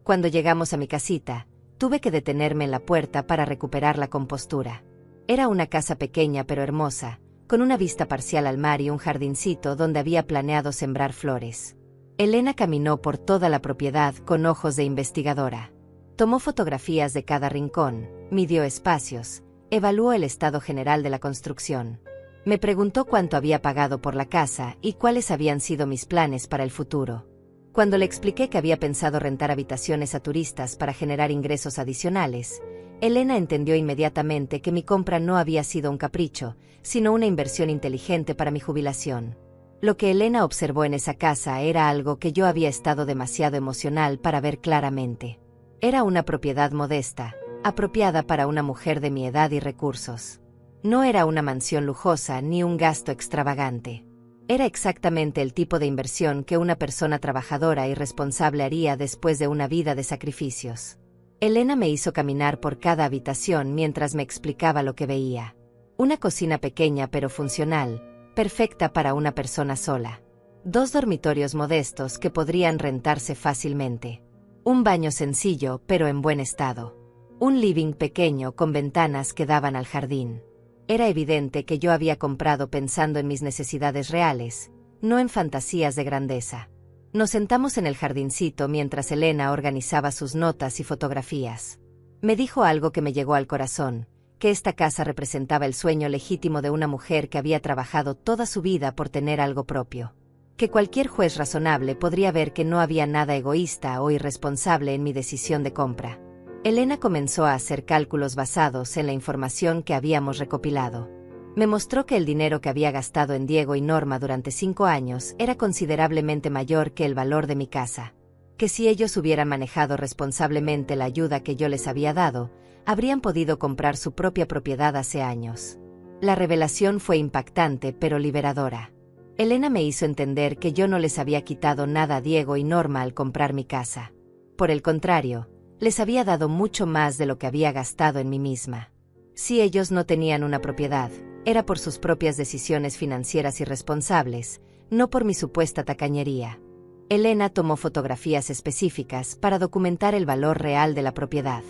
Cuando llegamos a mi casita, tuve que detenerme en la puerta para recuperar la compostura. Era una casa pequeña pero hermosa, con una vista parcial al mar y un jardincito donde había planeado sembrar flores. Elena caminó por toda la propiedad con ojos de investigadora. Tomó fotografías de cada rincón, midió espacios, evaluó el estado general de la construcción. Me preguntó cuánto había pagado por la casa y cuáles habían sido mis planes para el futuro. Cuando le expliqué que había pensado rentar habitaciones a turistas para generar ingresos adicionales, Elena entendió inmediatamente que mi compra no había sido un capricho, sino una inversión inteligente para mi jubilación. Lo que Elena observó en esa casa era algo que yo había estado demasiado emocional para ver claramente. Era una propiedad modesta, apropiada para una mujer de mi edad y recursos. No era una mansión lujosa ni un gasto extravagante. Era exactamente el tipo de inversión que una persona trabajadora y responsable haría después de una vida de sacrificios. Elena me hizo caminar por cada habitación mientras me explicaba lo que veía. Una cocina pequeña pero funcional, perfecta para una persona sola. 2 dormitorios modestos que podrían rentarse fácilmente. Un baño sencillo pero en buen estado. Un living pequeño con ventanas que daban al jardín. Era evidente que yo había comprado pensando en mis necesidades reales, no en fantasías de grandeza. Nos sentamos en el jardincito mientras Elena organizaba sus notas y fotografías. Me dijo algo que me llegó al corazón, que esta casa representaba el sueño legítimo de una mujer que había trabajado toda su vida por tener algo propio. Que cualquier juez razonable podría ver que no había nada egoísta o irresponsable en mi decisión de compra. Elena comenzó a hacer cálculos basados en la información que habíamos recopilado. Me mostró que el dinero que había gastado en Diego y Norma durante 5 años era considerablemente mayor que el valor de mi casa. Que si ellos hubieran manejado responsablemente la ayuda que yo les había dado, habrían podido comprar su propia propiedad hace años. La revelación fue impactante pero liberadora. Elena me hizo entender que yo no les había quitado nada a Diego y Norma al comprar mi casa. Por el contrario, les había dado mucho más de lo que había gastado en mí misma. Si ellos no tenían una propiedad, era por sus propias decisiones financieras irresponsables, no por mi supuesta tacañería. Elena tomó fotografías específicas para documentar el valor real de la propiedad.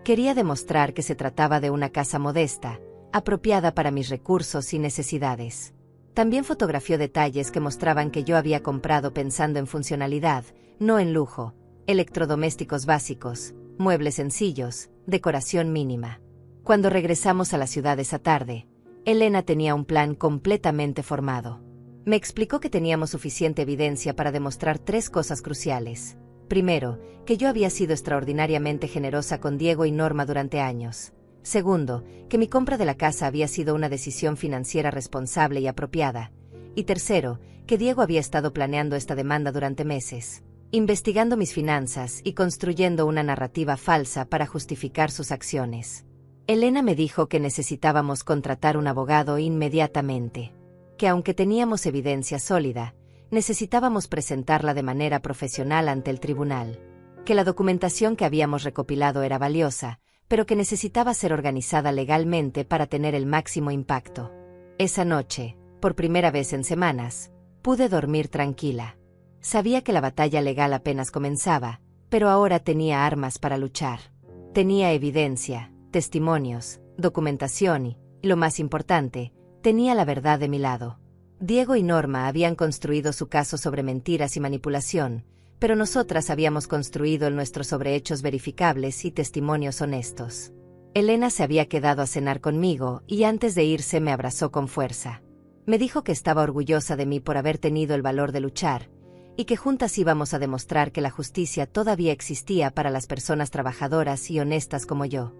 Quería demostrar que se trataba de una casa modesta, apropiada para mis recursos y necesidades. También fotografió detalles que mostraban que yo había comprado pensando en funcionalidad, no en lujo. Electrodomésticos básicos, muebles sencillos, decoración mínima. Cuando regresamos a la ciudad esa tarde, Elena tenía un plan completamente formado. Me explicó que teníamos suficiente evidencia para demostrar 3 cosas cruciales. Primero, que yo había sido extraordinariamente generosa con Diego y Norma durante años. Segundo, que mi compra de la casa había sido una decisión financiera responsable y apropiada. Y tercero, que Diego había estado planeando esta demanda durante meses, investigando mis finanzas y construyendo una narrativa falsa para justificar sus acciones. Elena me dijo que necesitábamos contratar un abogado inmediatamente, que aunque teníamos evidencia sólida, necesitábamos presentarla de manera profesional ante el tribunal, que la documentación que habíamos recopilado era valiosa, pero que necesitaba ser organizada legalmente para tener el máximo impacto. Esa noche, por primera vez en semanas, pude dormir tranquila. Sabía que la batalla legal apenas comenzaba, pero ahora tenía armas para luchar. Tenía evidencia, testimonios, documentación y, lo más importante, tenía la verdad de mi lado. Diego y Norma habían construido su caso sobre mentiras y manipulación, pero nosotras habíamos construido el nuestro sobre hechos verificables y testimonios honestos. Elena se había quedado a cenar conmigo y antes de irse me abrazó con fuerza. Me dijo que estaba orgullosa de mí por haber tenido el valor de luchar, y que juntas íbamos a demostrar que la justicia todavía existía para las personas trabajadoras y honestas como yo.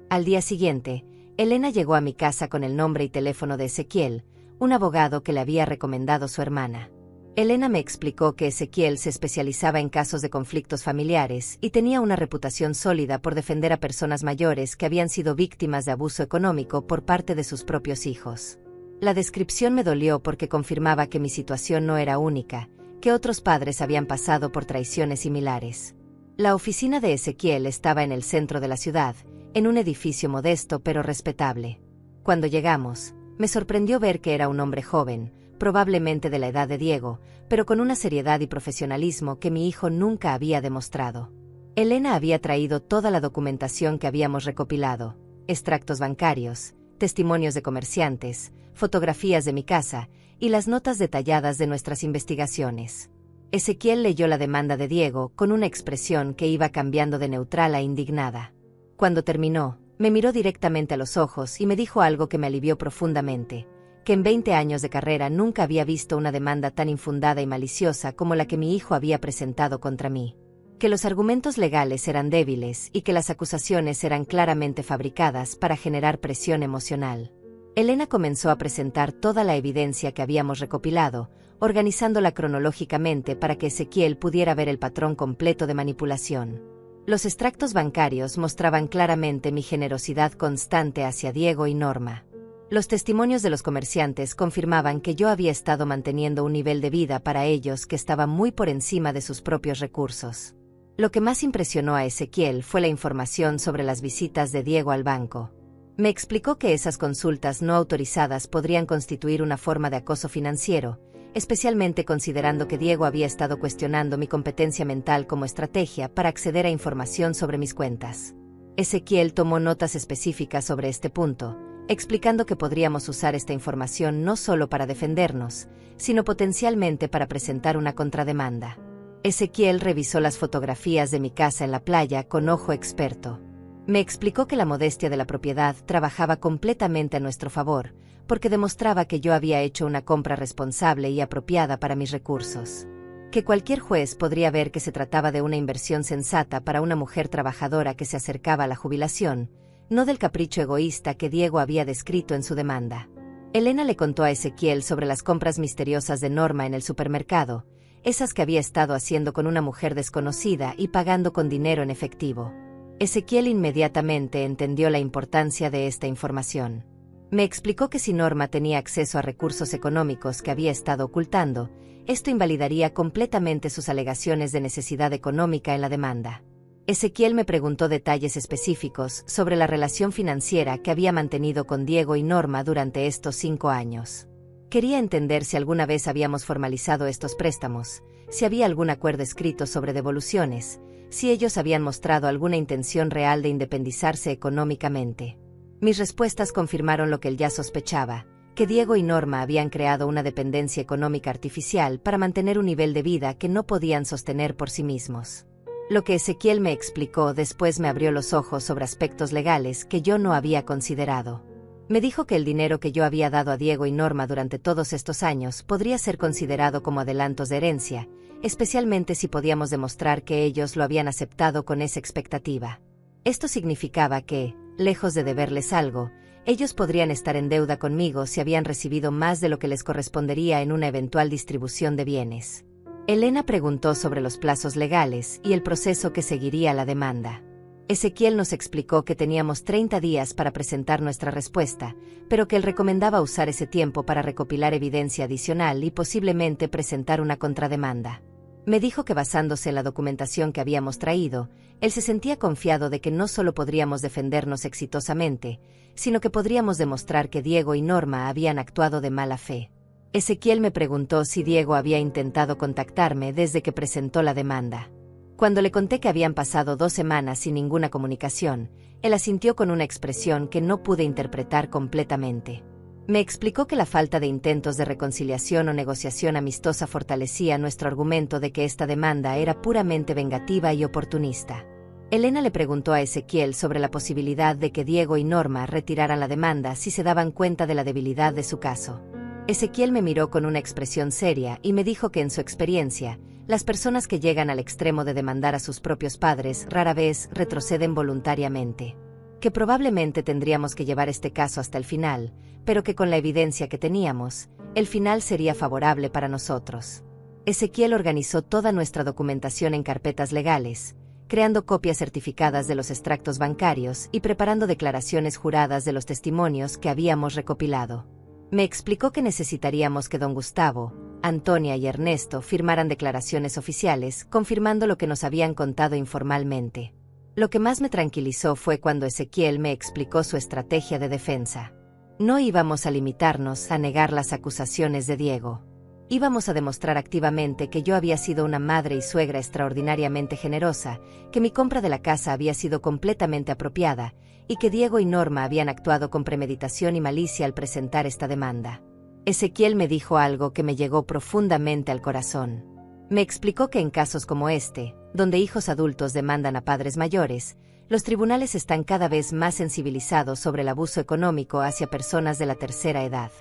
Al día siguiente, Elena llegó a mi casa con el nombre y teléfono de Ezequiel, un abogado que le había recomendado su hermana. Elena me explicó que Ezequiel se especializaba en casos de conflictos familiares y tenía una reputación sólida por defender a personas mayores que habían sido víctimas de abuso económico por parte de sus propios hijos. La descripción me dolió porque confirmaba que mi situación no era única, que otros padres habían pasado por traiciones similares. La oficina de Ezequiel estaba en el centro de la ciudad, en un edificio modesto pero respetable. Cuando llegamos, me sorprendió ver que era un hombre joven, probablemente de la edad de Diego, pero con una seriedad y profesionalismo que mi hijo nunca había demostrado. Elena había traído toda la documentación que habíamos recopilado, extractos bancarios, testimonios de comerciantes, fotografías de mi casa y las notas detalladas de nuestras investigaciones. Ezequiel leyó la demanda de Diego con una expresión que iba cambiando de neutral a indignada. Cuando terminó, me miró directamente a los ojos y me dijo algo que me alivió profundamente, que en 20 años de carrera nunca había visto una demanda tan infundada y maliciosa como la que mi hijo había presentado contra mí. Que los argumentos legales eran débiles y que las acusaciones eran claramente fabricadas para generar presión emocional. Elena comenzó a presentar toda la evidencia que habíamos recopilado, organizándola cronológicamente para que Ezequiel pudiera ver el patrón completo de manipulación. Los extractos bancarios mostraban claramente mi generosidad constante hacia Diego y Norma. Los testimonios de los comerciantes confirmaban que yo había estado manteniendo un nivel de vida para ellos que estaba muy por encima de sus propios recursos. Lo que más impresionó a Ezequiel fue la información sobre las visitas de Diego al banco. Me explicó que esas consultas no autorizadas podrían constituir una forma de acoso financiero, especialmente considerando que Diego había estado cuestionando mi competencia mental como estrategia para acceder a información sobre mis cuentas. Ezequiel tomó notas específicas sobre este punto, explicando que podríamos usar esta información no solo para defendernos, sino potencialmente para presentar una contrademanda. Ezequiel revisó las fotografías de mi casa en la playa con ojo experto. Me explicó que la modestia de la propiedad trabajaba completamente a nuestro favor, porque demostraba que yo había hecho una compra responsable y apropiada para mis recursos. Que cualquier juez podría ver que se trataba de una inversión sensata para una mujer trabajadora que se acercaba a la jubilación, no del capricho egoísta que Diego había descrito en su demanda. Elena le contó a Ezequiel sobre las compras misteriosas de Norma en el supermercado, esas que había estado haciendo con una mujer desconocida y pagando con dinero en efectivo. Ezequiel inmediatamente entendió la importancia de esta información. Me explicó que si Norma tenía acceso a recursos económicos que había estado ocultando, esto invalidaría completamente sus alegaciones de necesidad económica en la demanda. Ezequiel me preguntó detalles específicos sobre la relación financiera que había mantenido con Diego y Norma durante estos 5 años. Quería entender si alguna vez habíamos formalizado estos préstamos, si había algún acuerdo escrito sobre devoluciones, si ellos habían mostrado alguna intención real de independizarse económicamente. Mis respuestas confirmaron lo que él ya sospechaba, que Diego y Norma habían creado una dependencia económica artificial para mantener un nivel de vida que no podían sostener por sí mismos. Lo que Ezequiel me explicó después me abrió los ojos sobre aspectos legales que yo no había considerado. Me dijo que el dinero que yo había dado a Diego y Norma durante todos estos años podría ser considerado como adelantos de herencia, especialmente si podíamos demostrar que ellos lo habían aceptado con esa expectativa. Esto significaba que, lejos de deberles algo, ellos podrían estar en deuda conmigo si habían recibido más de lo que les correspondería en una eventual distribución de bienes. Elena preguntó sobre los plazos legales y el proceso que seguiría la demanda. Ezequiel nos explicó que teníamos 30 días para presentar nuestra respuesta, pero que él recomendaba usar ese tiempo para recopilar evidencia adicional y posiblemente presentar una contrademanda. Me dijo que basándose en la documentación que habíamos traído, él se sentía confiado de que no solo podríamos defendernos exitosamente, sino que podríamos demostrar que Diego y Norma habían actuado de mala fe. Ezequiel me preguntó si Diego había intentado contactarme desde que presentó la demanda. Cuando le conté que habían pasado 2 semanas sin ninguna comunicación, él asintió con una expresión que no pude interpretar completamente. Me explicó que la falta de intentos de reconciliación o negociación amistosa fortalecía nuestro argumento de que esta demanda era puramente vengativa y oportunista. Elena le preguntó a Ezequiel sobre la posibilidad de que Diego y Norma retiraran la demanda si se daban cuenta de la debilidad de su caso. Ezequiel me miró con una expresión seria y me dijo que en su experiencia, las personas que llegan al extremo de demandar a sus propios padres rara vez retroceden voluntariamente. Que probablemente tendríamos que llevar este caso hasta el final, pero que con la evidencia que teníamos, el final sería favorable para nosotros. Ezequiel organizó toda nuestra documentación en carpetas legales, creando copias certificadas de los extractos bancarios y preparando declaraciones juradas de los testimonios que habíamos recopilado. Me explicó que necesitaríamos que don Gustavo, Antonia y Ernesto firmaran declaraciones oficiales, confirmando lo que nos habían contado informalmente. Lo que más me tranquilizó fue cuando Ezequiel me explicó su estrategia de defensa. No íbamos a limitarnos a negar las acusaciones de Diego. Íbamos a demostrar activamente que yo había sido una madre y suegra extraordinariamente generosa, que mi compra de la casa había sido completamente apropiada, y que Diego y Norma habían actuado con premeditación y malicia al presentar esta demanda. Ezequiel me dijo algo que me llegó profundamente al corazón. Me explicó que en casos como este, donde hijos adultos demandan a padres mayores, los tribunales están cada vez más sensibilizados sobre el abuso económico hacia personas de la tercera edad.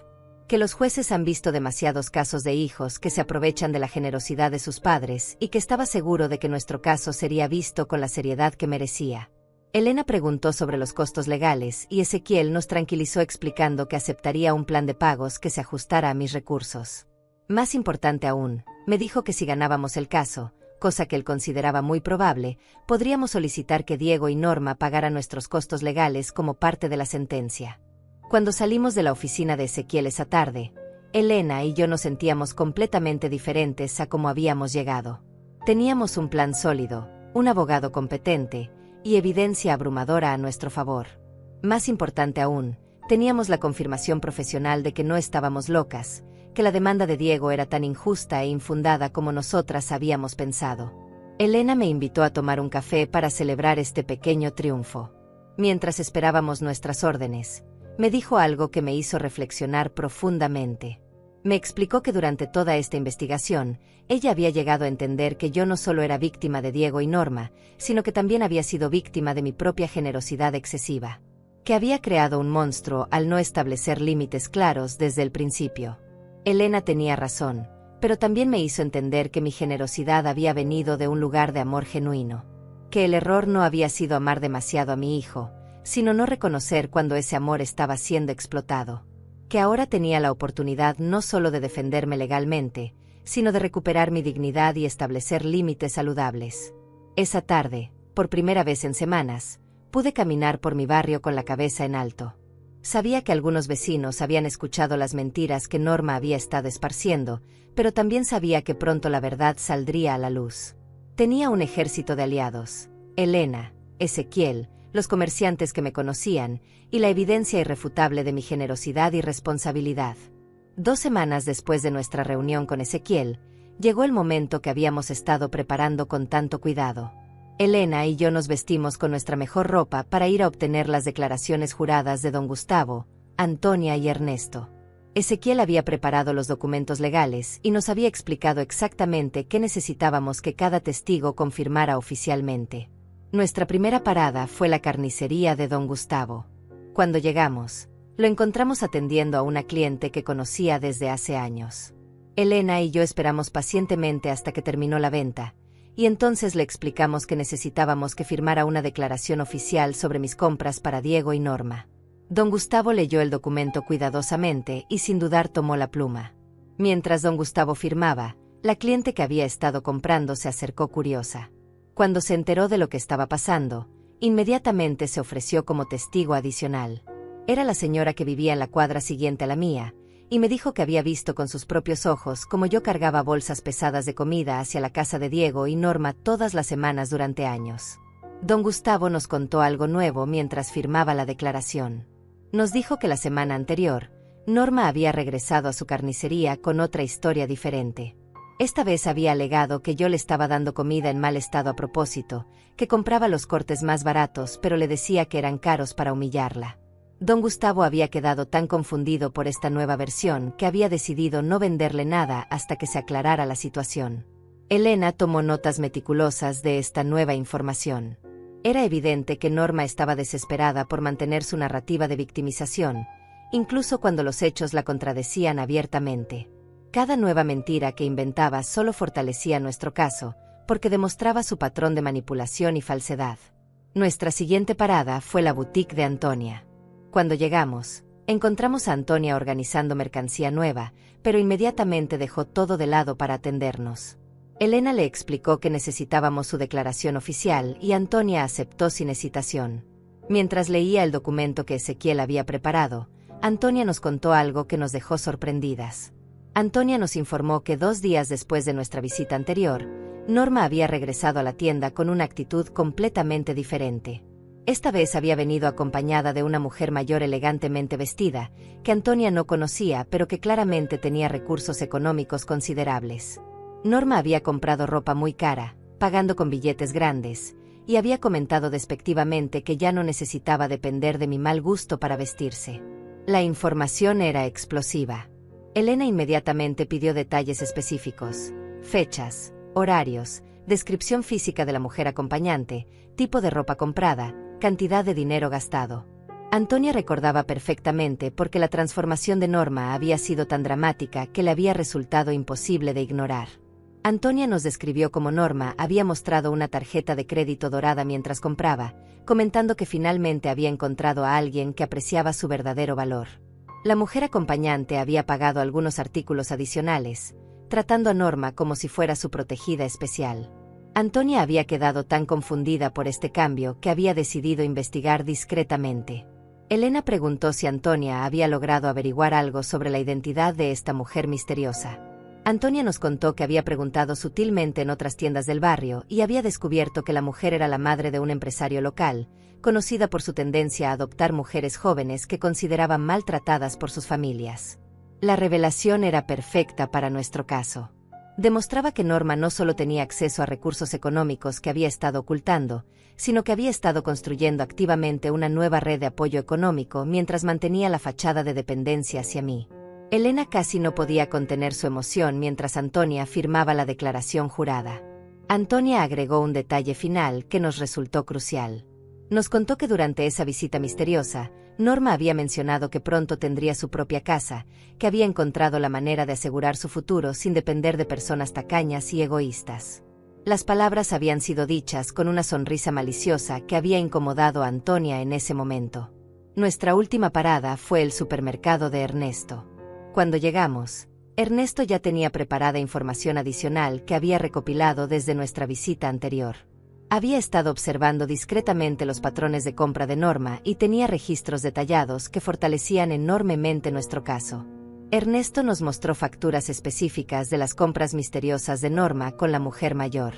Que los jueces han visto demasiados casos de hijos que se aprovechan de la generosidad de sus padres y que estaba seguro de que nuestro caso sería visto con la seriedad que merecía. Elena preguntó sobre los costos legales y Ezequiel nos tranquilizó explicando que aceptaría un plan de pagos que se ajustara a mis recursos. Más importante aún, me dijo que si ganábamos el caso, cosa que él consideraba muy probable, podríamos solicitar que Diego y Norma pagaran nuestros costos legales como parte de la sentencia. Cuando salimos de la oficina de Ezequiel esa tarde, Elena y yo nos sentíamos completamente diferentes a cómo habíamos llegado. Teníamos un plan sólido, un abogado competente, y evidencia abrumadora a nuestro favor. Más importante aún, teníamos la confirmación profesional de que no estábamos locas, que la demanda de Diego era tan injusta e infundada como nosotras habíamos pensado. Elena me invitó a tomar un café para celebrar este pequeño triunfo. Mientras esperábamos nuestras órdenes, me dijo algo que me hizo reflexionar profundamente. Me explicó que durante toda esta investigación, ella había llegado a entender que yo no solo era víctima de Diego y Norma, sino que también había sido víctima de mi propia generosidad excesiva. Que había creado un monstruo al no establecer límites claros desde el principio. Elena tenía razón, pero también me hizo entender que mi generosidad había venido de un lugar de amor genuino. Que el error no había sido amar demasiado a mi hijo, sino no reconocer cuando ese amor estaba siendo explotado. Que ahora tenía la oportunidad no solo de defenderme legalmente, sino de recuperar mi dignidad y establecer límites saludables. Esa tarde, por primera vez en semanas, pude caminar por mi barrio con la cabeza en alto. Sabía que algunos vecinos habían escuchado las mentiras que Norma había estado esparciendo, pero también sabía que pronto la verdad saldría a la luz. Tenía un ejército de aliados: Elena, Ezequiel, los comerciantes que me conocían, y la evidencia irrefutable de mi generosidad y responsabilidad. 2 semanas después de nuestra reunión con Ezequiel, llegó el momento que habíamos estado preparando con tanto cuidado. Elena y yo nos vestimos con nuestra mejor ropa para ir a obtener las declaraciones juradas de don Gustavo, Antonia y Ernesto. Ezequiel había preparado los documentos legales y nos había explicado exactamente qué necesitábamos que cada testigo confirmara oficialmente. Nuestra primera parada fue la carnicería de don Gustavo. Cuando llegamos, lo encontramos atendiendo a una cliente que conocía desde hace años. Elena y yo esperamos pacientemente hasta que terminó la venta, y entonces le explicamos que necesitábamos que firmara una declaración oficial sobre mis compras para Diego y Norma. Don Gustavo leyó el documento cuidadosamente y sin dudar tomó la pluma. Mientras don Gustavo firmaba, la cliente que había estado comprando se acercó curiosa. Cuando se enteró de lo que estaba pasando, inmediatamente se ofreció como testigo adicional. Era la señora que vivía en la cuadra siguiente a la mía, y me dijo que había visto con sus propios ojos cómo yo cargaba bolsas pesadas de comida hacia la casa de Diego y Norma todas las semanas durante años. Don Gustavo nos contó algo nuevo mientras firmaba la declaración. Nos dijo que la semana anterior, Norma había regresado a su carnicería con otra historia diferente. Esta vez había alegado que yo le estaba dando comida en mal estado a propósito, que compraba los cortes más baratos pero le decía que eran caros para humillarla. Don Gustavo había quedado tan confundido por esta nueva versión que había decidido no venderle nada hasta que se aclarara la situación. Elena tomó notas meticulosas de esta nueva información. Era evidente que Norma estaba desesperada por mantener su narrativa de victimización, incluso cuando los hechos la contradecían abiertamente. Cada nueva mentira que inventaba solo fortalecía nuestro caso, porque demostraba su patrón de manipulación y falsedad. Nuestra siguiente parada fue la boutique de Antonia. Cuando llegamos, encontramos a Antonia organizando mercancía nueva, pero inmediatamente dejó todo de lado para atendernos. Elena le explicó que necesitábamos su declaración oficial y Antonia aceptó sin hesitación. Mientras leía el documento que Ezequiel había preparado, Antonia nos contó algo que nos dejó sorprendidas. Antonia nos informó que 2 días después de nuestra visita anterior, Norma había regresado a la tienda con una actitud completamente diferente. Esta vez había venido acompañada de una mujer mayor elegantemente vestida, que Antonia no conocía pero que claramente tenía recursos económicos considerables. Norma había comprado ropa muy cara, pagando con billetes grandes, y había comentado despectivamente que ya no necesitaba depender de mi mal gusto para vestirse. La información era explosiva. Elena inmediatamente pidió detalles específicos, fechas, horarios, descripción física de la mujer acompañante, tipo de ropa comprada, cantidad de dinero gastado. Antonia recordaba perfectamente porque la transformación de Norma había sido tan dramática que le había resultado imposible de ignorar. Antonia nos describió cómo Norma había mostrado una tarjeta de crédito dorada mientras compraba, comentando que finalmente había encontrado a alguien que apreciaba su verdadero valor. La mujer acompañante había pagado algunos artículos adicionales, tratando a Norma como si fuera su protegida especial. Antonia había quedado tan confundida por este cambio que había decidido investigar discretamente. Elena preguntó si Antonia había logrado averiguar algo sobre la identidad de esta mujer misteriosa. Antonia nos contó que había preguntado sutilmente en otras tiendas del barrio y había descubierto que la mujer era la madre de un empresario local, conocida por su tendencia a adoptar mujeres jóvenes que consideraban maltratadas por sus familias. La revelación era perfecta para nuestro caso. Demostraba que Norma no solo tenía acceso a recursos económicos que había estado ocultando, sino que había estado construyendo activamente una nueva red de apoyo económico mientras mantenía la fachada de dependencia hacia mí. Elena casi no podía contener su emoción mientras Antonia firmaba la declaración jurada. Antonia agregó un detalle final que nos resultó crucial. Nos contó que durante esa visita misteriosa, Norma había mencionado que pronto tendría su propia casa, que había encontrado la manera de asegurar su futuro sin depender de personas tacañas y egoístas. Las palabras habían sido dichas con una sonrisa maliciosa que había incomodado a Antonia en ese momento. Nuestra última parada fue el supermercado de Ernesto. Cuando llegamos, Ernesto ya tenía preparada información adicional que había recopilado desde nuestra visita anterior. Había estado observando discretamente los patrones de compra de Norma y tenía registros detallados que fortalecían enormemente nuestro caso. Ernesto nos mostró facturas específicas de las compras misteriosas de Norma con la mujer mayor.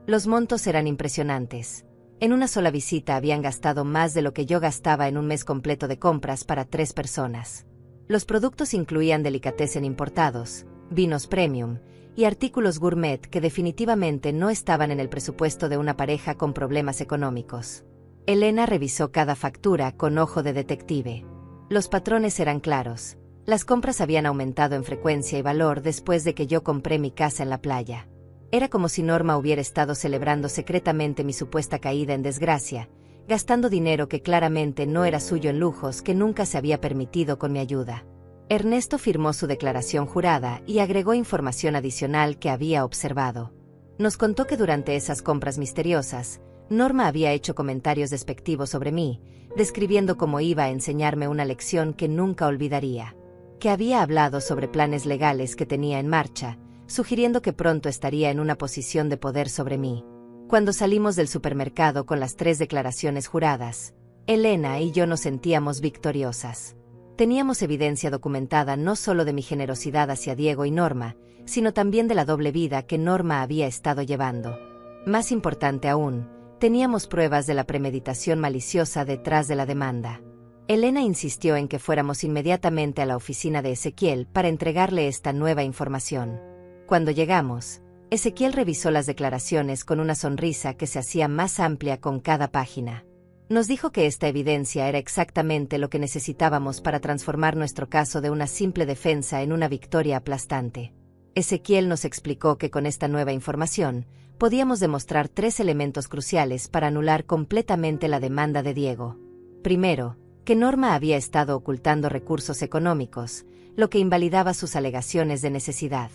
Los montos eran impresionantes. En una sola visita habían gastado más de lo que yo gastaba en un mes completo de compras para 3 personas. Los productos incluían delicatessen importados, vinos premium y artículos gourmet que definitivamente no estaban en el presupuesto de una pareja con problemas económicos. Elena revisó cada factura con ojo de detective. Los patrones eran claros. Las compras habían aumentado en frecuencia y valor después de que yo compré mi casa en la playa. Era como si Norma hubiera estado celebrando secretamente mi supuesta caída en desgracia, gastando dinero que claramente no era suyo en lujos que nunca se había permitido con mi ayuda. Ernesto firmó su declaración jurada y agregó información adicional que había observado. Nos contó que durante esas compras misteriosas, Norma había hecho comentarios despectivos sobre mí, describiendo cómo iba a enseñarme una lección que nunca olvidaría. Que había hablado sobre planes legales que tenía en marcha, sugiriendo que pronto estaría en una posición de poder sobre mí. Cuando salimos del supermercado con las 3 declaraciones juradas, Elena y yo nos sentíamos victoriosas. Teníamos evidencia documentada no solo de mi generosidad hacia Diego y Norma, sino también de la doble vida que Norma había estado llevando. Más importante aún, teníamos pruebas de la premeditación maliciosa detrás de la demanda. Elena insistió en que fuéramos inmediatamente a la oficina de Ezequiel para entregarle esta nueva información. Cuando llegamos, Ezequiel revisó las declaraciones con una sonrisa que se hacía más amplia con cada página. Nos dijo que esta evidencia era exactamente lo que necesitábamos para transformar nuestro caso de una simple defensa en una victoria aplastante. Ezequiel nos explicó que con esta nueva información, podíamos demostrar 3 elementos cruciales para anular completamente la demanda de Diego. Primero, que Norma había estado ocultando recursos económicos, lo que invalidaba sus alegaciones de necesidad.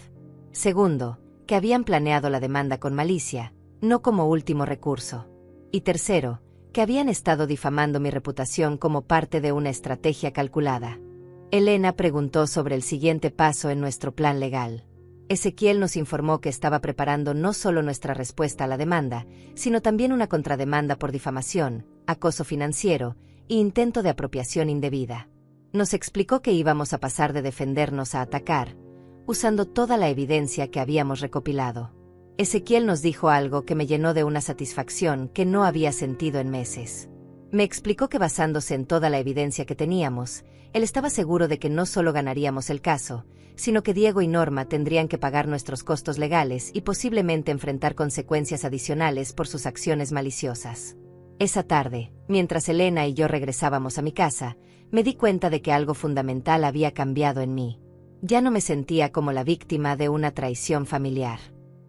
Segundo, que habían planeado la demanda con malicia, no como último recurso. Y tercero, que habían estado difamando mi reputación como parte de una estrategia calculada. Elena preguntó sobre el siguiente paso en nuestro plan legal. Ezequiel nos informó que estaba preparando no solo nuestra respuesta a la demanda, sino también una contrademanda por difamación, acoso financiero e intento de apropiación indebida. Nos explicó que íbamos a pasar de defendernos a atacar, usando toda la evidencia que habíamos recopilado. Ezequiel nos dijo algo que me llenó de una satisfacción que no había sentido en meses. Me explicó que basándose en toda la evidencia que teníamos, él estaba seguro de que no solo ganaríamos el caso, sino que Diego y Norma tendrían que pagar nuestros costos legales y posiblemente enfrentar consecuencias adicionales por sus acciones maliciosas. Esa tarde, mientras Elena y yo regresábamos a mi casa, me di cuenta de que algo fundamental había cambiado en mí. Ya no me sentía como la víctima de una traición familiar.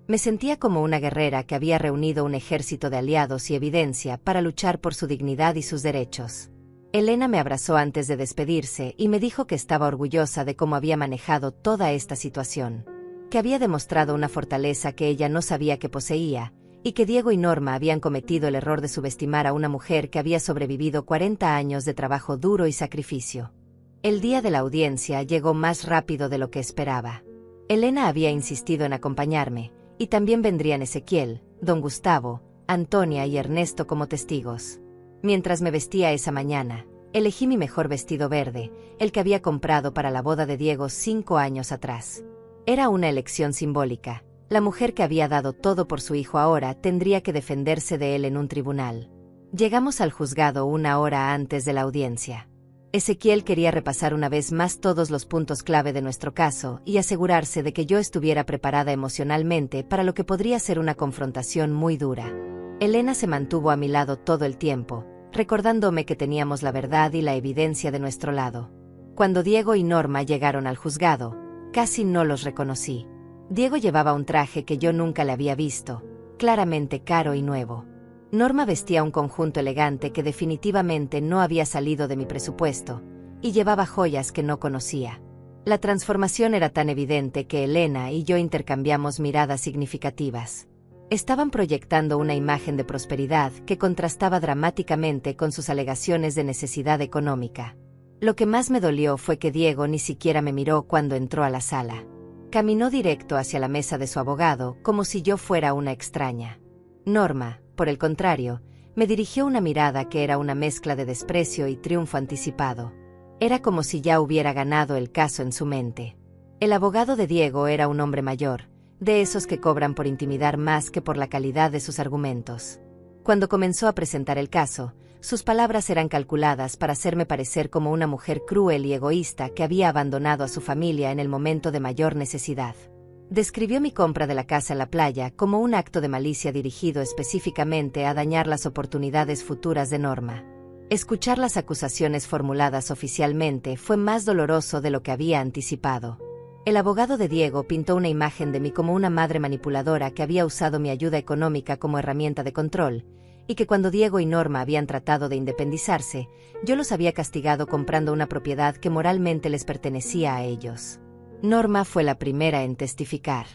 Me sentía como una guerrera que había reunido un ejército de aliados y evidencia para luchar por su dignidad y sus derechos. Elena me abrazó antes de despedirse y me dijo que estaba orgullosa de cómo había manejado toda esta situación, que había demostrado una fortaleza que ella no sabía que poseía, y que Diego y Norma habían cometido el error de subestimar a una mujer que había sobrevivido 40 años de trabajo duro y sacrificio. El día de la audiencia llegó más rápido de lo que esperaba. Elena había insistido en acompañarme, y también vendrían Ezequiel, don Gustavo, Antonia y Ernesto como testigos. Mientras me vestía esa mañana, elegí mi mejor vestido verde, el que había comprado para la boda de Diego 5 años atrás. Era una elección simbólica. La mujer que había dado todo por su hijo ahora tendría que defenderse de él en un tribunal. Llegamos al juzgado 1 hora antes de la audiencia. Ezequiel quería repasar una vez más todos los puntos clave de nuestro caso y asegurarse de que yo estuviera preparada emocionalmente para lo que podría ser una confrontación muy dura. Elena se mantuvo a mi lado todo el tiempo, recordándome que teníamos la verdad y la evidencia de nuestro lado. Cuando Diego y Norma llegaron al juzgado, casi no los reconocí. Diego llevaba un traje que yo nunca le había visto, claramente caro y nuevo. Norma vestía un conjunto elegante que definitivamente no había salido de mi presupuesto, y llevaba joyas que no conocía. La transformación era tan evidente que Elena y yo intercambiamos miradas significativas. Estaban proyectando una imagen de prosperidad que contrastaba dramáticamente con sus alegaciones de necesidad económica. Lo que más me dolió fue que Diego ni siquiera me miró cuando entró a la sala. Caminó directo hacia la mesa de su abogado como si yo fuera una extraña. Norma, por el contrario, me dirigió una mirada que era una mezcla de desprecio y triunfo anticipado. Era como si ya hubiera ganado el caso en su mente. El abogado de Diego era un hombre mayor, de esos que cobran por intimidar más que por la calidad de sus argumentos. Cuando comenzó a presentar el caso, sus palabras eran calculadas para hacerme parecer como una mujer cruel y egoísta que había abandonado a su familia en el momento de mayor necesidad. Describió mi compra de la casa en la playa como un acto de malicia dirigido específicamente a dañar las oportunidades futuras de Norma. Escuchar las acusaciones formuladas oficialmente fue más doloroso de lo que había anticipado. El abogado de Diego pintó una imagen de mí como una madre manipuladora que había usado mi ayuda económica como herramienta de control, y que cuando Diego y Norma habían tratado de independizarse, yo los había castigado comprando una propiedad que moralmente les pertenecía a ellos. Norma fue la primera en testificar.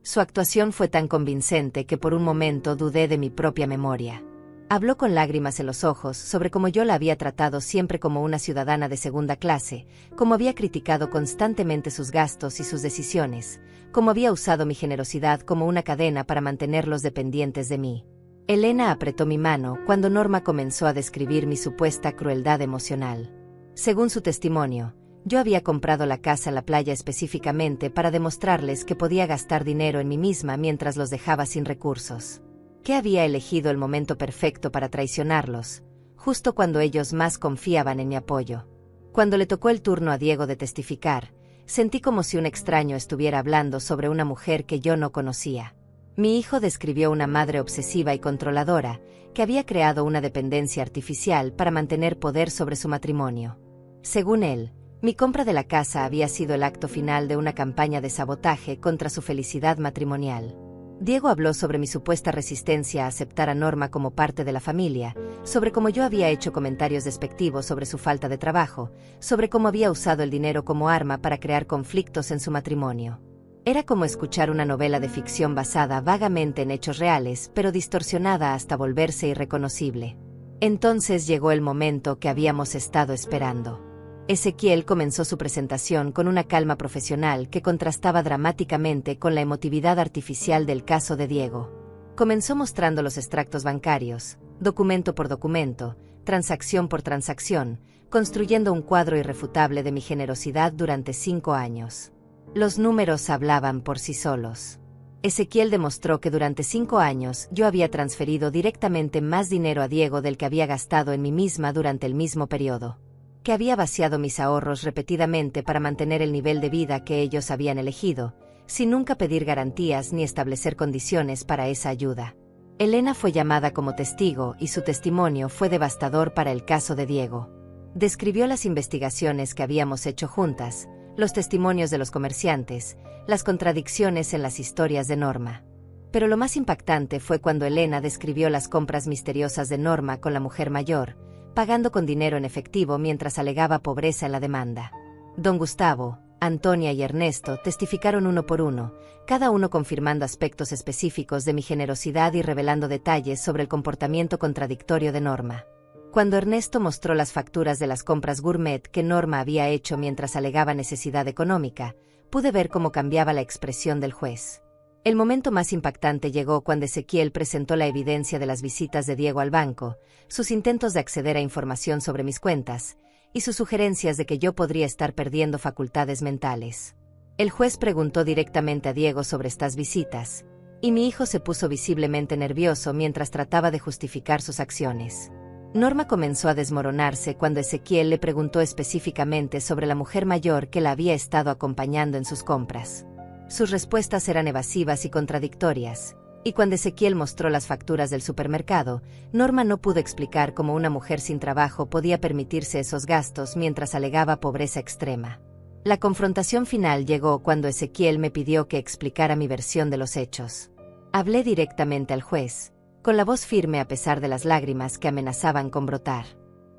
Su actuación fue tan convincente que por un momento dudé de mi propia memoria. Habló con lágrimas en los ojos sobre cómo yo la había tratado siempre como una ciudadana de segunda clase, cómo había criticado constantemente sus gastos y sus decisiones, cómo había usado mi generosidad como una cadena para mantenerlos dependientes de mí. Elena apretó mi mano cuando Norma comenzó a describir mi supuesta crueldad emocional. Según su testimonio, Yo había comprado la casa en la playa específicamente para demostrarles que podía gastar dinero en mí misma mientras los dejaba sin recursos. Que había elegido el momento perfecto para traicionarlos, justo cuando ellos más confiaban en mi apoyo. Cuando le tocó el turno a Diego de testificar, sentí como si un extraño estuviera hablando sobre una mujer que yo no conocía. Mi hijo describió una madre obsesiva y controladora, que había creado una dependencia artificial para mantener poder sobre su matrimonio. Según él, mi compra de la casa había sido el acto final de una campaña de sabotaje contra su felicidad matrimonial. Diego habló sobre mi supuesta resistencia a aceptar a Norma como parte de la familia, sobre cómo yo había hecho comentarios despectivos sobre su falta de trabajo, sobre cómo había usado el dinero como arma para crear conflictos en su matrimonio. Era como escuchar una novela de ficción basada vagamente en hechos reales, pero distorsionada hasta volverse irreconocible. Entonces llegó el momento que habíamos estado esperando. Ezequiel comenzó su presentación con una calma profesional que contrastaba dramáticamente con la emotividad artificial del caso de Diego. Comenzó mostrando los extractos bancarios, documento por documento, transacción por transacción, construyendo un cuadro irrefutable de mi generosidad durante 5 años. Los números hablaban por sí solos. Ezequiel demostró que durante 5 años yo había transferido directamente más dinero a Diego del que había gastado en mí misma durante el mismo periodo. Que había vaciado mis ahorros repetidamente para mantener el nivel de vida que ellos habían elegido, sin nunca pedir garantías ni establecer condiciones para esa ayuda. Elena fue llamada como testigo y su testimonio fue devastador para el caso de Diego. Describió las investigaciones que habíamos hecho juntas, los testimonios de los comerciantes, las contradicciones en las historias de Norma. Pero lo más impactante fue cuando Elena describió las compras misteriosas de Norma con la mujer mayor, pagando con dinero en efectivo mientras alegaba pobreza en la demanda. Don Gustavo, Antonia y Ernesto testificaron uno por uno, cada uno confirmando aspectos específicos de mi generosidad y revelando detalles sobre el comportamiento contradictorio de Norma. Cuando Ernesto mostró las facturas de las compras gourmet que Norma había hecho mientras alegaba necesidad económica, pude ver cómo cambiaba la expresión del juez. El momento más impactante llegó cuando Ezequiel presentó la evidencia de las visitas de Diego al banco, sus intentos de acceder a información sobre mis cuentas, y sus sugerencias de que yo podría estar perdiendo facultades mentales. El juez preguntó directamente a Diego sobre estas visitas, y mi hijo se puso visiblemente nervioso mientras trataba de justificar sus acciones. Norma comenzó a desmoronarse cuando Ezequiel le preguntó específicamente sobre la mujer mayor que la había estado acompañando en sus compras. Sus respuestas eran evasivas y contradictorias, y cuando Ezequiel mostró las facturas del supermercado, Norma no pudo explicar cómo una mujer sin trabajo podía permitirse esos gastos mientras alegaba pobreza extrema. La confrontación final llegó cuando Ezequiel me pidió que explicara mi versión de los hechos. Hablé directamente al juez, con la voz firme a pesar de las lágrimas que amenazaban con brotar.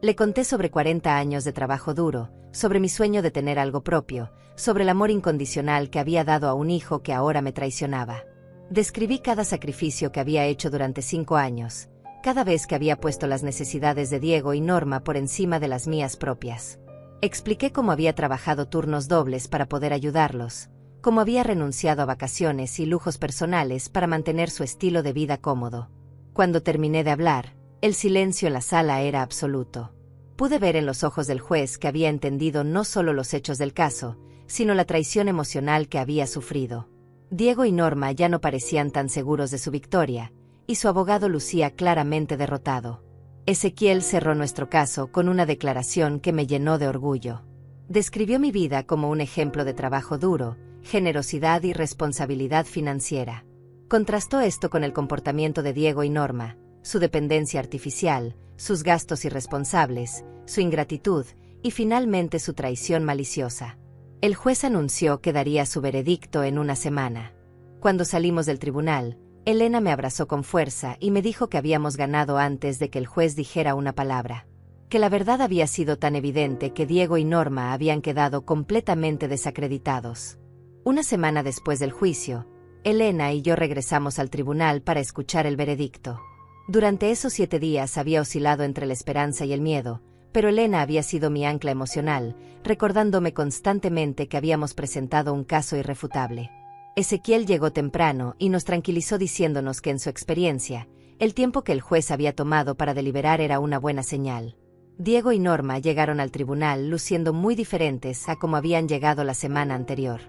Le conté sobre 40 años de trabajo duro, sobre mi sueño de tener algo propio, sobre el amor incondicional que había dado a un hijo que ahora me traicionaba. Describí cada sacrificio que había hecho durante 5 años, cada vez que había puesto las necesidades de Diego y Norma por encima de las mías propias. Expliqué cómo había trabajado turnos dobles para poder ayudarlos, cómo había renunciado a vacaciones y lujos personales para mantener su estilo de vida cómodo. Cuando terminé de hablar, el silencio en la sala era absoluto. Pude ver en los ojos del juez que había entendido no solo los hechos del caso, sino la traición emocional que había sufrido. Diego y Norma ya no parecían tan seguros de su victoria, y su abogado lucía claramente derrotado. Ezequiel cerró nuestro caso con una declaración que me llenó de orgullo. Describió mi vida como un ejemplo de trabajo duro, generosidad y responsabilidad financiera. Contrastó esto con el comportamiento de Diego y Norma, su dependencia artificial, sus gastos irresponsables, su ingratitud y finalmente su traición maliciosa. El juez anunció que daría su veredicto en una semana. Cuando salimos del tribunal, Elena me abrazó con fuerza y me dijo que habíamos ganado antes de que el juez dijera una palabra. Que la verdad había sido tan evidente que Diego y Norma habían quedado completamente desacreditados. Una semana después del juicio, Elena y yo regresamos al tribunal para escuchar el veredicto. Durante esos 7 días había oscilado entre la esperanza y el miedo, pero Elena había sido mi ancla emocional, recordándome constantemente que habíamos presentado un caso irrefutable. Ezequiel llegó temprano y nos tranquilizó diciéndonos que en su experiencia, el tiempo que el juez había tomado para deliberar era una buena señal. Diego y Norma llegaron al tribunal luciendo muy diferentes a como habían llegado la semana anterior.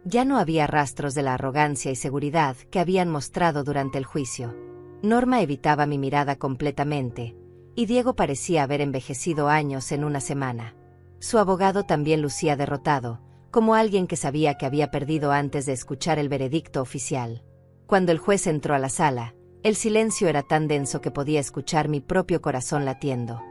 Ya no había rastros de la arrogancia y seguridad que habían mostrado durante el juicio. Norma evitaba mi mirada completamente, y Diego parecía haber envejecido años en una semana. Su abogado también lucía derrotado, como alguien que sabía que había perdido antes de escuchar el veredicto oficial. Cuando el juez entró a la sala, el silencio era tan denso que podía escuchar mi propio corazón latiendo.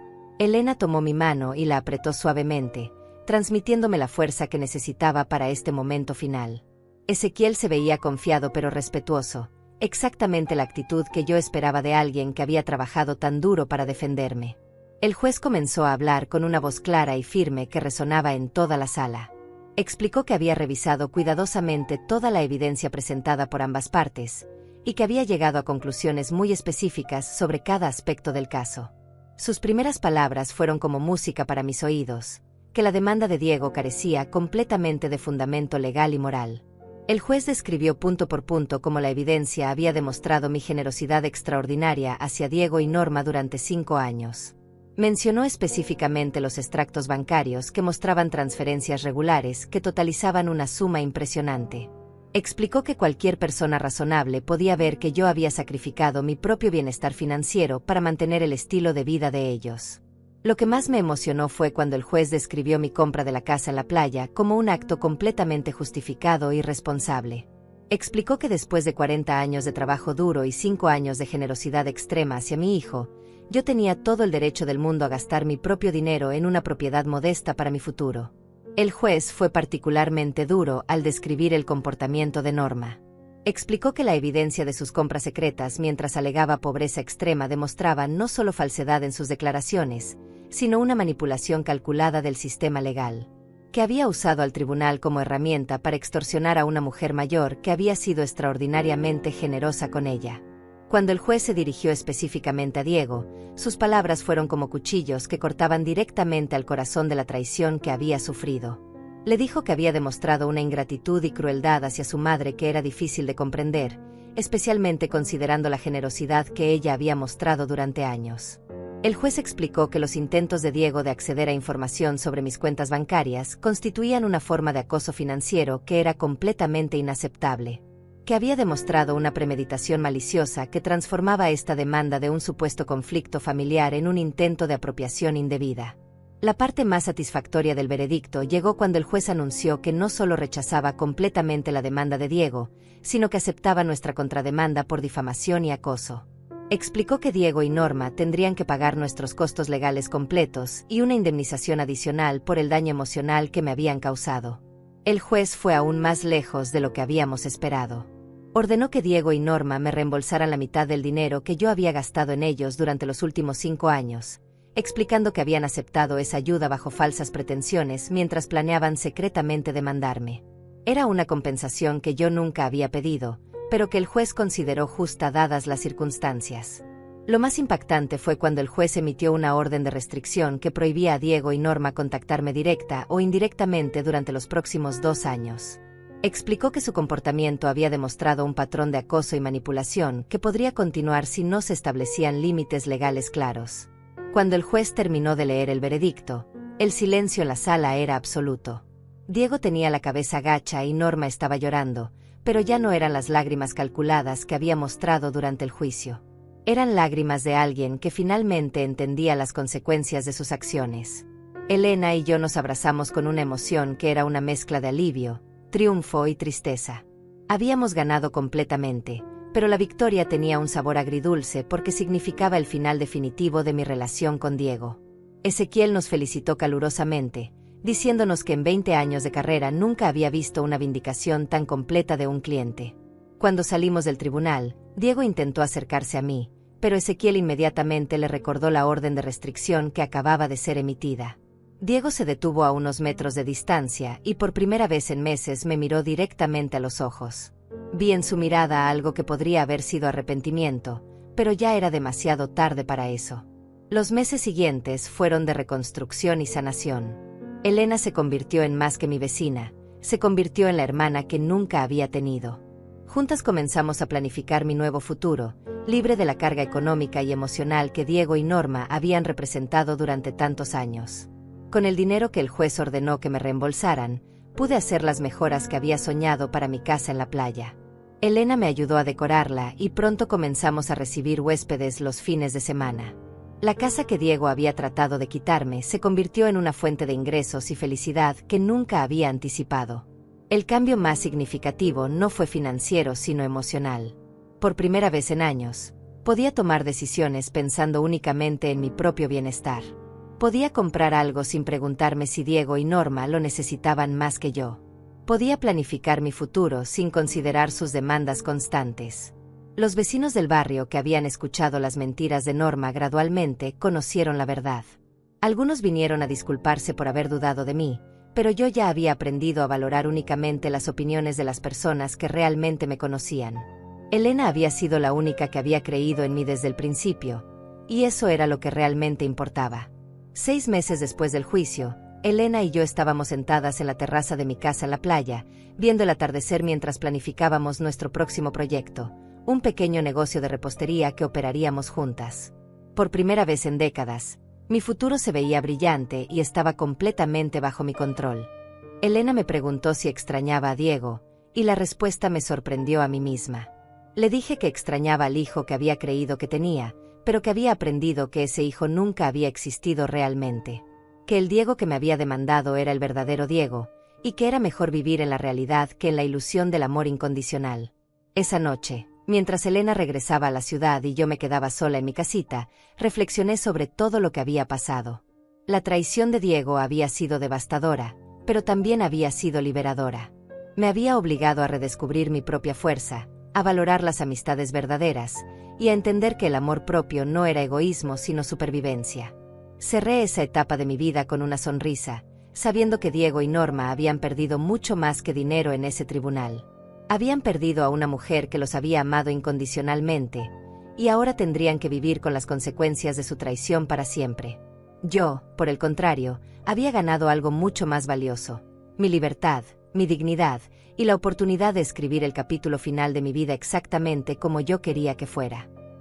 Elena tomó mi mano y la apretó suavemente, transmitiéndome la fuerza que necesitaba para este momento final. Ezequiel se veía confiado pero respetuoso, exactamente la actitud que yo esperaba de alguien que había trabajado tan duro para defenderme. El juez comenzó a hablar con una voz clara y firme que resonaba en toda la sala. Explicó que había revisado cuidadosamente toda la evidencia presentada por ambas partes, y que había llegado a conclusiones muy específicas sobre cada aspecto del caso. Sus primeras palabras fueron como música para mis oídos, que la demanda de Diego carecía completamente de fundamento legal y moral. El juez describió punto por punto cómo la evidencia había demostrado mi generosidad extraordinaria hacia Diego y Norma durante 5 años. Mencionó específicamente los extractos bancarios que mostraban transferencias regulares que totalizaban una suma impresionante. Explicó que cualquier persona razonable podía ver que yo había sacrificado mi propio bienestar financiero para mantener el estilo de vida de ellos. Lo que más me emocionó fue cuando el juez describió mi compra de la casa en la playa como un acto completamente justificado y responsable. Explicó que después de 40 años de trabajo duro y 5 años de generosidad extrema hacia mi hijo, yo tenía todo el derecho del mundo a gastar mi propio dinero en una propiedad modesta para mi futuro. El juez fue particularmente duro al describir el comportamiento de Norma. Explicó que la evidencia de sus compras secretas mientras alegaba pobreza extrema demostraba no solo falsedad en sus declaraciones, sino una manipulación calculada del sistema legal, que había usado al tribunal como herramienta para extorsionar a una mujer mayor que había sido extraordinariamente generosa con ella. Cuando el juez se dirigió específicamente a Diego, sus palabras fueron como cuchillos que cortaban directamente al corazón de la traición que había sufrido. Le dijo que había demostrado una ingratitud y crueldad hacia su madre que era difícil de comprender, especialmente considerando la generosidad que ella había mostrado durante años. El juez explicó que los intentos de Diego de acceder a información sobre mis cuentas bancarias constituían una forma de acoso financiero que era completamente inaceptable, que había demostrado una premeditación maliciosa que transformaba esta demanda de un supuesto conflicto familiar en un intento de apropiación indebida. La parte más satisfactoria del veredicto llegó cuando el juez anunció que no solo rechazaba completamente la demanda de Diego, sino que aceptaba nuestra contrademanda por difamación y acoso. Explicó que Diego y Norma tendrían que pagar nuestros costos legales completos y una indemnización adicional por el daño emocional que me habían causado. El juez fue aún más lejos de lo que habíamos esperado. Ordenó que Diego y Norma me reembolsaran la mitad del dinero que yo había gastado en ellos durante los últimos 5 años, explicando que habían aceptado esa ayuda bajo falsas pretensiones mientras planeaban secretamente demandarme. Era una compensación que yo nunca había pedido, pero que el juez consideró justa dadas las circunstancias. Lo más impactante fue cuando el juez emitió una orden de restricción que prohibía a Diego y Norma contactarme directa o indirectamente durante los próximos 2 años. Explicó que su comportamiento había demostrado un patrón de acoso y manipulación que podría continuar si no se establecían límites legales claros. Cuando el juez terminó de leer el veredicto, el silencio en la sala era absoluto. Diego tenía la cabeza gacha y Norma estaba llorando, pero ya no eran las lágrimas calculadas que había mostrado durante el juicio. Eran lágrimas de alguien que finalmente entendía las consecuencias de sus acciones. Elena y yo nos abrazamos con una emoción que era una mezcla de alivio, triunfo y tristeza. Habíamos ganado completamente, pero la victoria tenía un sabor agridulce porque significaba el final definitivo de mi relación con Diego. Ezequiel nos felicitó calurosamente, diciéndonos que en 20 años de carrera nunca había visto una vindicación tan completa de un cliente. Cuando salimos del tribunal, Diego intentó acercarse a mí, pero Ezequiel inmediatamente le recordó la orden de restricción que acababa de ser emitida. Diego se detuvo a unos metros de distancia y por primera vez en meses me miró directamente a los ojos. Vi en su mirada algo que podría haber sido arrepentimiento, pero ya era demasiado tarde para eso. Los meses siguientes fueron de reconstrucción y sanación. Elena se convirtió en más que mi vecina, se convirtió en la hermana que nunca había tenido. Juntas comenzamos a planificar mi nuevo futuro, libre de la carga económica y emocional que Diego y Norma habían representado durante tantos años. Con el dinero que el juez ordenó que me reembolsaran, pude hacer las mejoras que había soñado para mi casa en la playa. Elena me ayudó a decorarla y pronto comenzamos a recibir huéspedes los fines de semana. La casa que Diego había tratado de quitarme se convirtió en una fuente de ingresos y felicidad que nunca había anticipado. El cambio más significativo no fue financiero sino emocional. Por primera vez en años, podía tomar decisiones pensando únicamente en mi propio bienestar. Podía comprar algo sin preguntarme si Diego y Norma lo necesitaban más que yo. Podía planificar mi futuro sin considerar sus demandas constantes. Los vecinos del barrio que habían escuchado las mentiras de Norma gradualmente conocieron la verdad. Algunos vinieron a disculparse por haber dudado de mí, pero yo ya había aprendido a valorar únicamente las opiniones de las personas que realmente me conocían. Elena había sido la única que había creído en mí desde el principio, y eso era lo que realmente importaba. 6 meses después del juicio, Elena y yo estábamos sentadas en la terraza de mi casa en la playa, viendo el atardecer mientras planificábamos nuestro próximo proyecto, un pequeño negocio de repostería que operaríamos juntas. Por primera vez en décadas, mi futuro se veía brillante y estaba completamente bajo mi control. Elena me preguntó si extrañaba a Diego, y la respuesta me sorprendió a mí misma. Le dije que extrañaba al hijo que había creído que tenía, pero que había aprendido que ese hijo nunca había existido realmente. Que el Diego que me había demandado era el verdadero Diego, y que era mejor vivir en la realidad que en la ilusión del amor incondicional. Esa noche, mientras Elena regresaba a la ciudad y yo me quedaba sola en mi casita, reflexioné sobre todo lo que había pasado. La traición de Diego había sido devastadora, pero también había sido liberadora. Me había obligado a redescubrir mi propia fuerza, a valorar las amistades verdaderas, y a entender que el amor propio no era egoísmo sino supervivencia. Cerré esa etapa de mi vida con una sonrisa, sabiendo que Diego y Norma habían perdido mucho más que dinero en ese tribunal. Habían perdido a una mujer que los había amado incondicionalmente, y ahora tendrían que vivir con las consecuencias de su traición para siempre. Yo, por el contrario, había ganado algo mucho más valioso: mi libertad, mi dignidad, y la oportunidad de escribir el capítulo final de mi vida exactamente como yo quería que fuera.